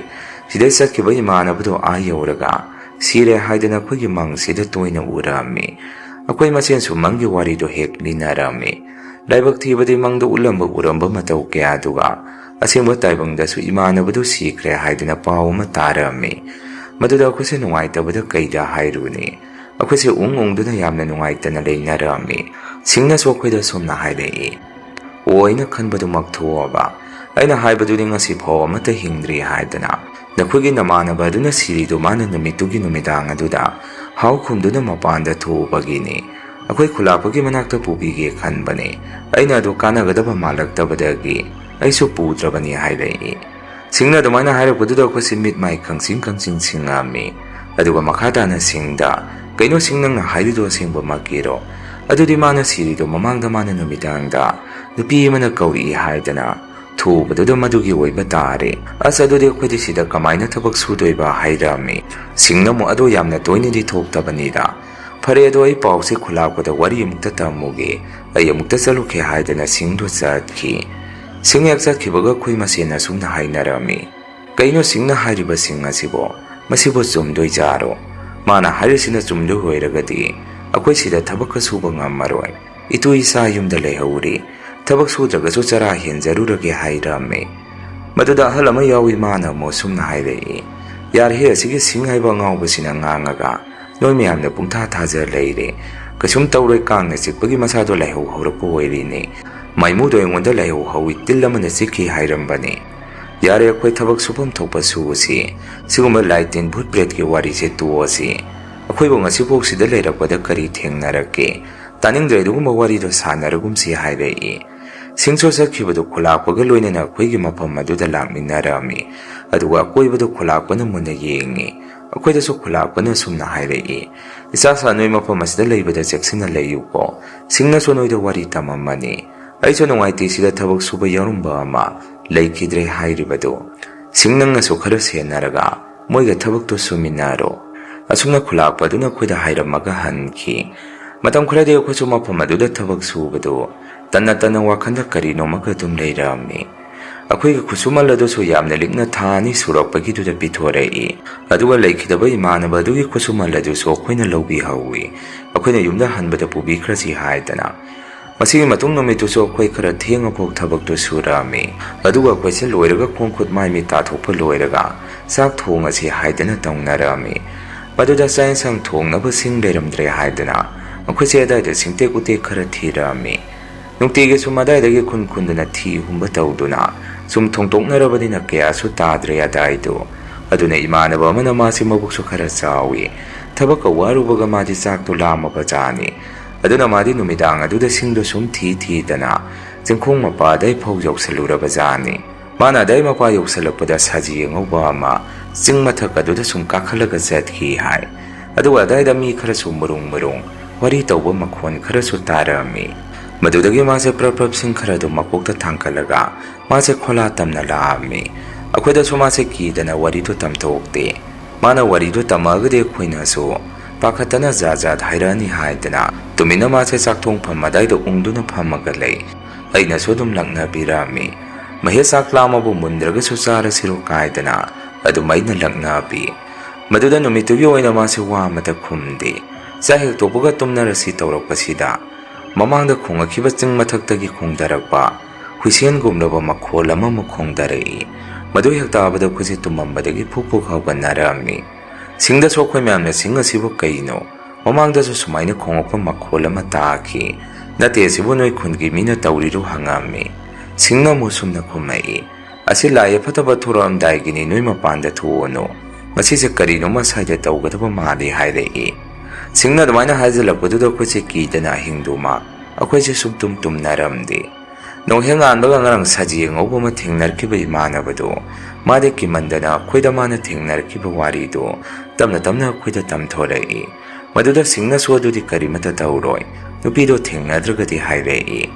ꯁꯤꯗꯩ ꯆꯠꯈꯤꯕ ꯏꯃꯥꯟꯅꯕꯗꯣ ꯌꯧꯔꯒ ꯁꯤꯔꯦ ꯍꯥꯏꯗꯅ ꯑꯩꯈꯣꯏꯒꯤ ꯃꯪꯁꯤꯗ ꯇꯣꯏꯅ ꯎꯔꯝꯃꯤ ꯑꯩꯈꯣꯏ ꯃꯁꯦꯟꯁꯨ ꯃꯪꯒꯤ ꯋꯥꯔꯤꯗꯣ ꯍꯦꯛ ꯂꯤꯅꯔꯝꯃꯤ ꯂꯥꯏꯕꯛ ꯊꯤꯕꯗꯤ ꯃꯪꯗ ꯎꯔꯝꯕ ꯃꯇꯧ ꯀꯌꯥꯗꯨꯒ ꯑꯁꯦꯡꯕ ꯇꯥꯏꯕꯪꯗꯁꯨ ꯏꯃꯥꯟꯅꯕꯗꯨ ꯁꯤꯈ꯭ꯔꯦ ꯍꯥꯏꯗꯅ ꯄꯥꯎ ꯑꯃ ꯇꯥꯔꯝꯃꯤ ꯃꯗꯨꯗ ꯑꯩꯈꯣꯏꯁꯦ ꯅꯨꯡꯉꯥꯏꯇꯕꯗ ꯀꯩꯗ ꯍꯥꯏꯔꯨꯅꯤ ꯑꯩꯈꯣꯏꯁꯦ ꯎꯡꯗꯨꯅ ꯌꯥꯝꯅ ꯅꯨꯡꯉꯥꯏꯇꯅ ꯂꯩꯅꯔꯝꯃꯤ ꯁꯤꯡꯅꯁꯨ ꯑꯩꯈꯣꯏꯗ ꯁꯨꯝꯅ ꯍꯥꯏꯔꯛꯏ ꯑꯩꯅ ꯈꯟꯕꯗꯨꯃꯛ ꯊꯣꯛꯑꯕ ꯑꯩꯅ ꯍꯥꯏꯕꯗꯨꯗꯤ ꯉꯁꯤ ꯐꯥꯎ ꯑꯃꯠꯇ ꯍꯤꯡꯗ꯭ꯔꯤ ꯍꯥꯏꯗꯅ ꯅꯈꯣꯏꯒꯤ ꯅꯃꯥꯟꯅꯕ ꯑꯗꯨꯅ ꯁꯤꯔꯤꯗꯨ ꯃꯥꯅ ꯅꯨꯃꯤꯠꯇꯨꯒꯤ ꯅꯨꯃꯤꯗꯥꯡ ꯑꯗꯨꯗ ꯍꯥꯎ ꯈꯨꯝꯗꯨꯅ ꯃꯄꯥꯟꯗ ꯊꯣꯛꯎꯕꯒꯤꯅꯤ ꯑꯩꯈꯣꯏ ꯈꯨꯂꯥꯛꯄꯒꯤ ꯃꯅꯥꯛꯇ ꯄꯨꯕꯤꯒꯦ ꯈꯟꯕꯅꯤ ꯑꯩꯅ ꯑꯗꯨ ꯀꯥꯟꯅꯒꯗꯕ ꯃꯥꯜꯂꯛꯇꯕꯗꯒꯤ ꯑꯩꯁꯨ ꯄꯨꯗ꯭ꯔꯕꯅꯤ ꯍꯥꯏꯔꯛꯏ ꯁꯤꯡꯅ ꯑꯗꯨꯃꯥꯏꯅ ꯍꯥꯏꯔꯛꯄꯗꯨꯗ ꯑꯩꯈꯣꯏꯁꯤ ꯃꯤꯠ ꯃꯥꯏ ꯈꯪꯁꯤꯡ ꯁꯤꯡꯉꯝꯃꯤ ꯑꯗꯨꯒ ꯃꯈꯥ ꯇꯥꯅ ꯁꯤꯡꯗ ꯀꯩꯅꯣ ꯁꯤꯡ ꯅꯪꯅ ꯍꯥꯏꯔꯤꯗꯣ ꯑꯁꯦꯡꯕꯃꯛꯀꯤꯔꯣ ꯑꯗꯨꯗꯤ ꯃꯥꯅ ꯁꯤꯔꯤꯗꯣ ꯃꯃꯥꯡꯗ ꯃꯥꯅ ꯅꯨꯃꯤꯗꯥꯡꯗ ꯅꯨꯄꯤ ꯑꯃꯅ ꯀꯧꯔꯛꯏ ꯍꯥꯏꯗꯅ ꯊꯨꯕꯗꯨꯗ ꯃꯗꯨꯒꯤ ꯑꯣꯏꯕ ꯇꯥꯔꯦ ꯑꯗꯨꯗꯤ ꯑꯩꯈꯣꯏꯗꯤ ꯁꯤꯗ ꯀꯃꯥꯏꯅ ꯊꯕꯛ ꯁꯨꯗꯣꯏꯕ ꯍꯥꯏꯔꯝꯃꯤ ꯁꯤꯡꯅ ꯑꯃꯨꯛ ꯑꯗꯣ ꯌꯥꯝꯅ ꯇꯣꯏꯅꯗꯤ ꯊꯣꯛꯇꯕꯅꯤꯗ ꯐꯔꯦ ꯑꯗꯣ ꯑꯩ ꯄꯥꯎꯁꯦ ꯈꯨꯂꯥꯛꯄꯗ ꯋꯥꯔꯤ ꯑꯃꯨꯛꯇ ꯇꯝꯃꯨꯒꯦ ꯑꯩ ꯑꯃꯨꯛꯇ ꯆꯠꯂꯨꯒꯦ ꯍꯥꯏꯗꯅ ꯁꯤꯡꯗꯣ ꯆꯠꯈꯤ ꯁꯤꯡ ꯍꯦꯛ ꯆꯠꯈꯤꯕꯒ ꯑꯩꯈꯣꯏ ꯃꯁꯦꯟ ꯑꯁꯨꯝꯅ ꯍꯥꯏꯅꯔꯝꯃꯤ ꯀꯩꯅꯣ ꯁꯤꯡꯅ ꯍꯥꯏꯔꯤꯕ ꯁꯤꯡ ꯑꯁꯤꯕꯣ ꯃꯁꯤꯕꯨ ꯆꯨꯝꯗꯣꯏꯖꯥꯔꯣ ꯃꯥꯅ ꯍꯥꯏꯔꯤꯁꯤꯅ ꯆꯨꯝꯗꯣꯏ ꯑꯣꯏꯔꯒꯗꯤ ꯑꯩꯈꯣꯏ ꯁꯤꯗ ꯊꯕꯛꯀ ꯁꯨꯕ ꯉꯝꯃꯔꯣꯏ ꯏꯇꯨ ꯏꯆꯥ ꯌꯨꯝꯗ ꯂꯩꯍꯧꯔꯤ ꯊꯕꯛ ꯁꯨꯗ꯭ꯔꯒꯁꯨ ꯆꯔꯥ ꯍꯦꯟꯖꯔꯨꯔꯒꯦ ꯍꯥꯏꯔꯝꯃꯤ ꯃꯗꯨꯗ ꯑꯍꯜ ꯑꯃ ꯌꯥꯎꯏ ꯃꯥꯅ ꯑꯃꯨꯛ ꯁꯨꯝꯅ ꯍꯥꯏꯔꯛꯏ ꯌꯥꯔꯍꯦ ꯑꯁꯤꯒꯤ ꯁꯤꯡ ꯍꯥꯏꯕ ꯑꯉꯥꯎꯕꯁꯤꯅ ꯉꯥꯡꯉꯒ ꯅꯣꯏ ꯃꯌꯥꯝꯅ ꯄꯨꯡꯊꯥ ꯊꯥꯖ ꯂꯩꯔꯦ ꯀꯩꯁꯨꯝ ꯇꯧꯔꯣꯏ ꯀꯥꯡꯅ ꯆꯤꯛꯄꯒꯤ ꯃꯁꯥꯗꯣ ꯂꯥꯏꯍꯧ ꯍꯧꯔꯛꯄ ꯑꯣꯏꯔꯤꯅꯤ ꯃꯥꯏꯃꯨꯗꯣ ꯑꯩꯉꯣꯟꯗ ꯂꯥꯏꯍꯧ ꯍꯧꯏ ꯇꯤꯜ ꯑꯃꯅ ꯆꯤꯛꯈꯤ ꯍꯥꯏꯔꯝꯕꯅꯤ ꯌꯥꯔꯦ ꯑꯩꯈꯣꯏ ꯊꯕꯛ ꯁꯨꯐꯝ ꯊꯣꯛꯄ ꯁꯨꯁꯤ ꯁꯤꯒꯨꯝꯕ ꯂꯥꯏ ꯇꯤꯟ ꯚꯨꯠ ꯄ꯭ꯔꯦꯠꯀꯤ ꯋꯥꯔꯤꯁꯦ ꯇꯣꯛꯑꯁꯤ ꯑꯩꯈꯣꯏꯕꯨ ꯉꯁꯤꯐꯥꯎ ꯁꯤꯗ ꯂꯩꯔꯛꯄꯗ ꯀꯔꯤ ꯊꯦꯡꯅꯔꯛꯀꯦ ꯇꯥꯅꯤꯡꯗ꯭ꯔꯦ ꯑꯗꯨꯒꯨꯝꯕ ꯋꯥꯔꯤꯗꯣ ꯁꯥꯟꯅꯔꯒꯨꯝꯁꯤ ꯍꯥꯏꯔꯛꯏ ꯁꯤꯡꯁꯨ ꯆꯠꯈꯤꯕꯗꯨ ꯈꯨꯂꯥꯛꯄꯒ ꯂꯣꯏꯅꯅ ꯑꯩꯈꯣꯏꯒꯤ ꯃꯐꯝ ꯑꯗꯨꯗ ꯂꯥꯛꯃꯤꯟꯅꯔꯝꯃꯤ ꯑꯗꯨꯒ ꯑꯀꯣꯏꯕꯗꯨ ꯈꯨꯂꯥꯛꯄꯅ ꯃꯨꯟꯅ ꯌꯦꯡꯉꯤ ꯑꯩꯈꯣꯏꯗꯁꯨ ꯈꯨꯂꯥꯛꯄꯅ ꯁꯨꯝꯅ ꯍꯥꯏꯔꯛꯏ ꯏꯆꯥ ꯅꯣꯏ ꯃꯐꯝ ꯑꯁꯤꯗ ꯂꯩꯕꯗ ꯆꯦꯛꯁꯤꯟꯅ ꯂꯩꯌꯨꯀꯣ ꯁꯤꯡꯅꯁꯨ ꯅꯣꯏꯗ ꯋꯥꯔꯤ ꯇꯝꯃꯝꯃꯅꯤ ꯑꯩꯁꯨ ꯅꯨꯡꯉꯥꯏꯇꯦ ꯁꯤꯗ ꯊꯕꯛ ꯁꯨꯕ ꯌꯥꯎꯔꯝꯕ ꯑꯃ ꯂꯩꯈꯤꯗ꯭ꯔꯦ ꯍꯥꯏꯔꯤꯕꯗꯨ ꯁꯤꯡ ꯅꯪꯅꯁꯨ ꯈꯔ ꯁꯦꯟꯅꯔꯒ ꯃꯣꯏꯒ ꯊꯕꯛꯇꯨ ꯁꯨꯃꯤꯟꯅꯔꯣ ꯑꯁꯨꯝꯅ ꯈꯨꯂꯥꯛꯄꯗꯨꯅ ꯑꯩꯈꯣꯏꯗ ꯍꯥꯏꯔꯝꯃꯒ ꯍꯟꯈꯤ ꯃꯇꯝ ꯈꯔꯗꯤ ꯑꯩꯈꯣꯏꯁꯨ ꯃꯐꯝ ꯑꯗꯨꯗ ꯊꯕꯛ ꯁꯨꯕꯗꯨ ꯇꯟꯅ ꯋꯥꯈꯜꯗ ꯀꯔꯤꯅꯣꯃꯒ ꯑꯗꯨꯝ ꯂꯩꯔꯝꯃꯤ ꯑꯩꯈꯣꯏꯒꯤ ꯈꯨꯠꯁꯨꯃꯜ ꯑꯗꯨꯁꯨ ꯌꯥꯝꯅ ꯂꯤꯛꯅ ꯊꯥ 2 ꯁꯨꯔꯛꯄꯒꯤꯗꯨꯗ ꯄꯤꯊꯣꯔꯛꯏ ꯑꯗꯨꯒ ꯂꯩꯈꯤꯗꯕ ꯏꯃꯥꯟꯅꯕ ꯑꯗꯨꯒꯤ ꯈꯨꯠꯁꯨꯃꯜ ꯑꯗꯨꯁꯨ ꯑꯩꯈꯣꯏꯅ ꯂꯧꯕꯤꯍꯧꯏ ꯑꯩꯈꯣꯏꯅ ꯌꯨꯝꯗ ꯍꯟꯕꯗ ꯄꯨꯕꯤꯈ꯭ꯔꯁꯤ ꯍꯥꯏꯗꯅ ꯃꯁꯤꯒꯤ ꯃꯇꯨꯡ ꯅꯨꯃꯤꯠꯇꯨꯁꯨ ꯑꯩꯈꯣꯏ ꯈꯔ ꯊꯦꯡꯉꯐꯥꯎ ꯊꯕꯛꯇꯨ ꯁꯨꯔꯝꯃꯤ ꯑꯗꯨꯒ ꯑꯩꯈꯣꯏꯁꯦ ꯂꯣꯏꯔꯒ ꯈꯣꯡ ꯈꯨꯠ ꯃꯥꯏ ꯃꯤꯠ ꯇꯥꯊꯣꯛꯄ ꯂꯣꯏꯔꯒ ꯆꯥꯛ ꯊꯣꯡꯉꯁꯤ ꯍꯥꯏꯗꯅ ꯇꯧꯅꯔꯝꯃꯤ ꯃꯗꯨꯗ ꯆꯥꯛ ꯏꯟꯁꯥꯡ ꯊꯣꯡꯅꯕ ꯁꯤꯡ ꯂꯩꯔꯝꯗ꯭ꯔꯦ ꯍꯥꯏꯗꯅ ꯑꯩꯈꯣꯏꯁꯦ ꯑꯗꯥꯏꯗ ꯁꯤꯡꯇꯦꯛ ꯎꯇꯦꯛ ꯈꯔ ꯊꯤꯔꯝꯃꯤ ꯅꯨꯡꯇꯤꯒꯤ ꯁꯨꯝ ꯑꯗꯥꯏꯗꯒꯤ ꯈꯨꯟꯗꯨꯅ ꯊꯤ ꯍꯨꯝꯕ ꯇꯧꯗꯨꯅ ꯁꯨꯝ ꯊꯣꯡꯇꯣꯛꯅꯔꯕꯅꯤꯅ ꯀꯌꯥꯁꯨ ꯇꯥꯗ꯭ꯔꯦ ꯑꯗꯥꯏꯗꯣ ꯑꯗꯨꯅ ꯏꯃꯥꯟꯅꯕ ꯑꯃꯅ ꯃꯥꯁꯤ ꯃꯕꯨꯛꯁꯨ ꯈꯔ ꯆꯥꯎꯏ ꯊꯕꯛꯀ ꯋꯥꯔꯨꯕꯒ ꯃꯥꯗꯤ ꯆꯥꯛꯇꯣ ꯂꯥꯝꯃꯕ ꯖꯥꯠꯅꯤ ꯑꯗꯨꯅ ꯃꯥꯗꯤ ꯅꯨꯃꯤꯗꯥꯡ ꯑꯗꯨꯗ ꯁꯤꯡꯗꯣ ꯁꯨꯝ ꯊꯤꯗꯅ ꯆꯤꯡꯈꯣꯡ ꯃꯄꯥꯗꯩ ꯐꯥꯎ ꯌꯧꯁꯜꯂꯨꯔꯕ ꯖꯥꯠꯅꯤ ꯃꯥꯅ ꯑꯗꯥꯏ ꯃꯄꯥ ꯌꯧꯁꯜꯂꯛꯄꯗ ꯁꯖꯤ ꯑꯉꯧꯕ ꯑꯃ ꯆꯤꯡ ꯃꯊꯛ ꯑꯗꯨꯗ ꯁꯨꯝ ꯀꯥꯈꯠꯂꯒ ꯆꯠꯈꯤ ꯍꯥꯏ ꯑꯗꯨꯒ ꯑꯗꯥꯏꯗ ꯃꯤ ꯈꯔꯁꯨ ꯃꯔꯨꯡ ꯋꯥꯔꯤ ꯇꯧꯕ ꯃꯈꯣꯟ ꯈꯔꯁꯨ ꯇꯥꯔꯝꯃꯤ ꯃꯗꯨꯗꯒꯤ ꯃꯥꯁꯦ ꯄ꯭ꯔꯞꯁꯤꯡ ꯈꯔꯗꯨ ꯃꯀꯣꯛꯇ ꯊꯥꯡꯀꯠꯂꯒ ꯃꯥꯁꯦ ꯈꯣꯂꯥ ꯇꯝꯅ ꯂꯥꯛꯑꯝꯃꯤ ꯑꯩꯈꯣꯏꯗꯁꯨ ꯃꯥꯁꯦ ꯀꯤꯗꯅ ꯋꯥꯔꯤꯗꯨ ꯇꯝꯊꯣꯛꯇꯦ꯫ ꯃꯥꯅ ꯋꯥꯔꯤꯗꯨ ꯇꯝꯃꯛꯑꯒꯗꯤ ꯑꯩꯈꯣꯏꯅꯁꯨ ꯄꯥꯈꯠꯇꯅ ꯖꯥꯠ ꯖꯥꯠ ꯍꯥꯏꯔꯛꯑꯅꯤ ꯍꯥꯏꯗꯅ ꯇꯨꯃꯤꯟꯅ ꯃꯥꯁꯦ ꯆꯥꯛꯊꯣꯡꯐꯝ ꯑꯗꯥꯏꯗ ꯎꯪꯗꯨꯅ ꯐꯝꯃꯒ ꯂꯩ꯫ ꯑꯩꯅꯁꯨ ꯑꯗꯨꯝ ꯂꯛꯅꯕꯤꯔꯝꯃꯤ꯫ ꯃꯍꯦꯁ ꯆꯥꯛ ꯂꯥꯝꯃꯕꯨ ꯃꯨꯟꯗ꯭ꯔꯒꯁꯨ ꯆꯥꯔꯁꯤꯔꯣ ꯀꯥꯏꯗꯅ ꯑꯗꯨꯝ ꯑꯩꯅ ꯂꯛꯅꯕꯤ꯫ ꯃꯗꯨꯗ ꯅꯨꯃꯤꯠꯇꯨꯒꯤ ꯑꯣꯏꯅ ꯃꯥꯁꯦ ꯋꯥ ꯑꯃꯇ ꯈꯨꯝꯗꯦ꯫ ꯆꯥꯛ ꯍꯦꯛ ꯇꯣꯛꯄꯒ ꯇꯨꯝꯅꯔꯁꯤ ꯇꯧꯔꯛꯄꯁꯤꯗ ꯃꯃꯥꯡꯗ ꯈꯣꯡꯉꯛꯈꯤꯕ ꯆꯤꯡ ꯃꯊꯛꯇꯒꯤ ꯈꯣꯡꯊꯔꯛꯄ ꯍꯨꯏꯁꯦꯟꯒꯨꯝꯂꯕ ꯃꯈꯣꯜ ꯑꯃꯃꯨꯛ ꯈꯣꯡꯊꯔꯛꯏ꯫ ꯃꯗꯨ ꯍꯦꯛ ꯇꯥꯕꯗ ꯑꯩꯈꯣꯏꯁꯦ ꯇꯨꯝꯃꯝꯕꯗꯒꯤ ꯐꯨꯛ ꯐꯨꯛ ꯍꯧꯒꯠꯅꯔꯝꯃꯤ꯫ ꯁꯤꯡꯗꯁꯨ ꯑꯩꯈꯣꯏ ꯃꯌꯥꯝꯅ ꯁꯤꯡ ꯑꯁꯤꯕꯨ ꯀꯩꯅꯣ ꯃꯃꯥꯡꯗꯁꯨ ꯁꯨꯃꯥꯏꯅ ꯈꯣꯡꯉꯛꯄ ꯃꯈꯣꯜ ꯑꯃ ꯇꯥꯈꯤ, ꯅꯠꯇꯦ ꯑꯁꯤꯕꯨ ꯅꯣꯏ ꯈꯨꯟꯒꯤ ꯃꯤꯅ ꯇꯧꯔꯤꯔꯣ ꯍꯪꯉꯝꯃꯤ꯫ ꯁꯤꯡꯅ ꯑꯃꯨꯛ ꯁꯨꯝꯅ ꯈꯨꯝꯃꯛꯏ, ꯑꯁꯤ ꯂꯥꯏ ꯐꯠꯇꯕ ꯊꯣꯔꯛꯑꯝꯗꯥꯏꯒꯤꯅꯤ, ꯅꯣꯏ ꯃꯄꯥꯟꯗ ꯊꯣꯛꯑꯣꯅꯣ, ꯃꯁꯤꯁꯦ ꯀꯔꯤꯅꯣꯃ ꯁ꯭ꯋꯥꯏꯗ ꯇꯧꯒꯗꯕ ꯃꯥꯜꯂꯤ ꯍꯥꯏꯔꯛꯏ꯫ ꯁꯤꯡꯅ ꯑꯗꯨꯃꯥꯏꯅ ꯍꯥꯏꯖꯤꯜꯂꯛꯄꯗꯨꯗ ꯑꯩꯈꯣꯏꯁꯦ ꯀꯤꯗꯅ ꯑꯍꯤꯡꯗꯨꯃ ꯑꯩꯈꯣꯏꯁꯦ ꯁꯨꯡꯇꯨꯝ ꯇꯨꯝꯅꯔꯝꯗꯦ꯫ ꯅꯣꯡꯍꯦꯛ ꯉꯥꯟꯕꯒ ꯉꯔꯥꯡ ꯁꯖꯤ ꯑꯉꯧꯕ ꯑꯃ ꯊꯦꯡꯅꯔꯛꯈꯤꯕ ꯏꯃꯥꯟꯅꯕꯗꯣ ꯃꯥꯗꯤ ꯀꯤꯃꯟꯗꯅ ꯑꯩꯈꯣꯏꯗ ꯃꯥꯅ ꯊꯦꯡꯅꯔꯛꯈꯤꯕ ꯋꯥꯔꯤꯗꯣ ꯇꯞꯅ ꯇꯞꯅ ꯑꯩꯈꯣꯏꯗ ꯇꯝꯊꯣꯔꯛꯏ꯫ ꯃꯗꯨꯗ ꯁꯤꯡꯅꯁꯨ ꯑꯗꯨꯗꯤ ꯀꯔꯤꯃꯠꯇ ꯇꯧꯔꯣꯏ, ꯅꯨꯄꯤꯗꯣ ꯊꯦꯡꯅꯗ꯭ꯔꯒꯗꯤ ꯍꯥꯏꯔꯛꯏ꯫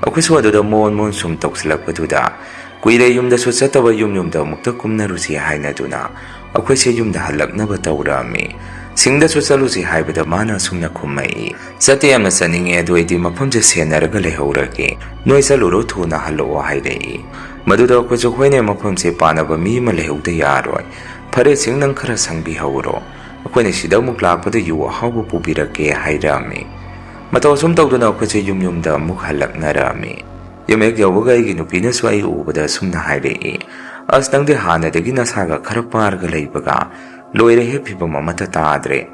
ꯑꯩꯈꯣꯏꯁꯨ ꯑꯗꯨꯗ ꯃꯣꯟ ꯃꯣꯟ ꯁꯨꯝ ꯇꯧꯁꯤꯜꯂꯛꯄꯗꯨꯗ ꯀꯨꯏꯔꯦ ꯌꯨꯝꯗꯁꯨ ꯆꯠꯇꯕ ꯌꯨꯝꯗ ꯑꯃꯨꯛꯇ ꯀꯨꯝꯅꯔꯨꯁꯤ ꯍꯥꯏꯅꯗꯨꯅ ꯑꯩꯈꯣꯏꯁꯦ ꯌꯨꯝꯗ ꯍꯜꯂꯛꯅꯕ ꯇꯧꯔꯛꯑꯝꯃꯤ꯫ ꯁꯤꯡꯗꯁꯨ ꯆꯠꯂꯨꯁꯤ ꯍꯥꯏꯕꯗ ꯃꯥꯅ ꯑꯁꯨꯝꯅ ꯈꯨꯝꯃꯛꯏ, ꯆꯠꯇꯦ ꯌꯥꯝꯅ ꯆꯠꯅꯤꯡꯉꯦ, ꯑꯗꯨ ꯑꯩꯗꯤ ꯃꯐꯝꯁꯦ ꯁꯦꯟꯅꯔꯒ ꯂꯩꯍꯧꯔꯒꯦ, ꯅꯣꯏ ꯆꯠꯂꯨꯔꯣ ꯊꯨꯅ ꯍꯜꯂꯛꯑꯣ ꯍꯥꯏꯔꯛꯏ꯫ ꯃꯗꯨꯗ ꯑꯩꯈꯣꯏꯁꯨ ꯍꯣꯏꯅꯦ ꯃꯐꯝꯁꯦ ꯄꯥꯅꯕ ꯃꯤ ꯑꯃ ꯂꯩꯍꯧꯗ ꯌꯥꯔꯣꯏ, ꯐꯔꯦ ꯁꯤꯡ ꯅꯪ ꯈꯔ ꯁꯪꯕꯤꯍꯧꯔꯣ, ꯑꯩꯈꯣꯏꯅ ꯁꯤꯗ ꯑꯃꯨꯛ ꯂꯥꯛꯄꯗ ꯌꯨ ꯑꯍꯥꯎꯕ ꯄꯨꯕꯤꯔꯛꯀꯦ ꯍꯥꯏꯔꯛꯑꯝꯃꯤ꯫ ꯃꯇꯧ ꯑꯁꯨꯝ ꯇꯧꯗꯨꯅ ꯑꯩꯈꯣꯏꯁꯦ ꯌꯨꯝꯗ ꯑꯃꯨꯛ ꯍꯜꯂꯛꯅꯔꯛꯑꯝꯃꯤ꯫ ꯌꯨꯝ ꯍꯦꯛ ꯌꯧꯕꯒ ꯑꯩꯒꯤ ꯅꯨꯄꯤꯅꯁꯨ ꯑꯩ ꯎꯕꯗ ꯑꯁꯨꯝꯅ ꯍꯥꯏꯔꯛꯏ, ꯑꯁ ꯅꯪꯗꯤ ꯍꯥꯟꯅꯗꯒꯤ ꯅꯁꯥꯒ ꯈꯔ ꯄꯥꯔꯒ ꯂꯩꯕꯒ ꯂꯣꯏꯔꯦꯍꯦ, ꯐꯤꯕꯝ ꯑꯃꯠꯇ ꯇꯥꯗ꯭ꯔꯦ,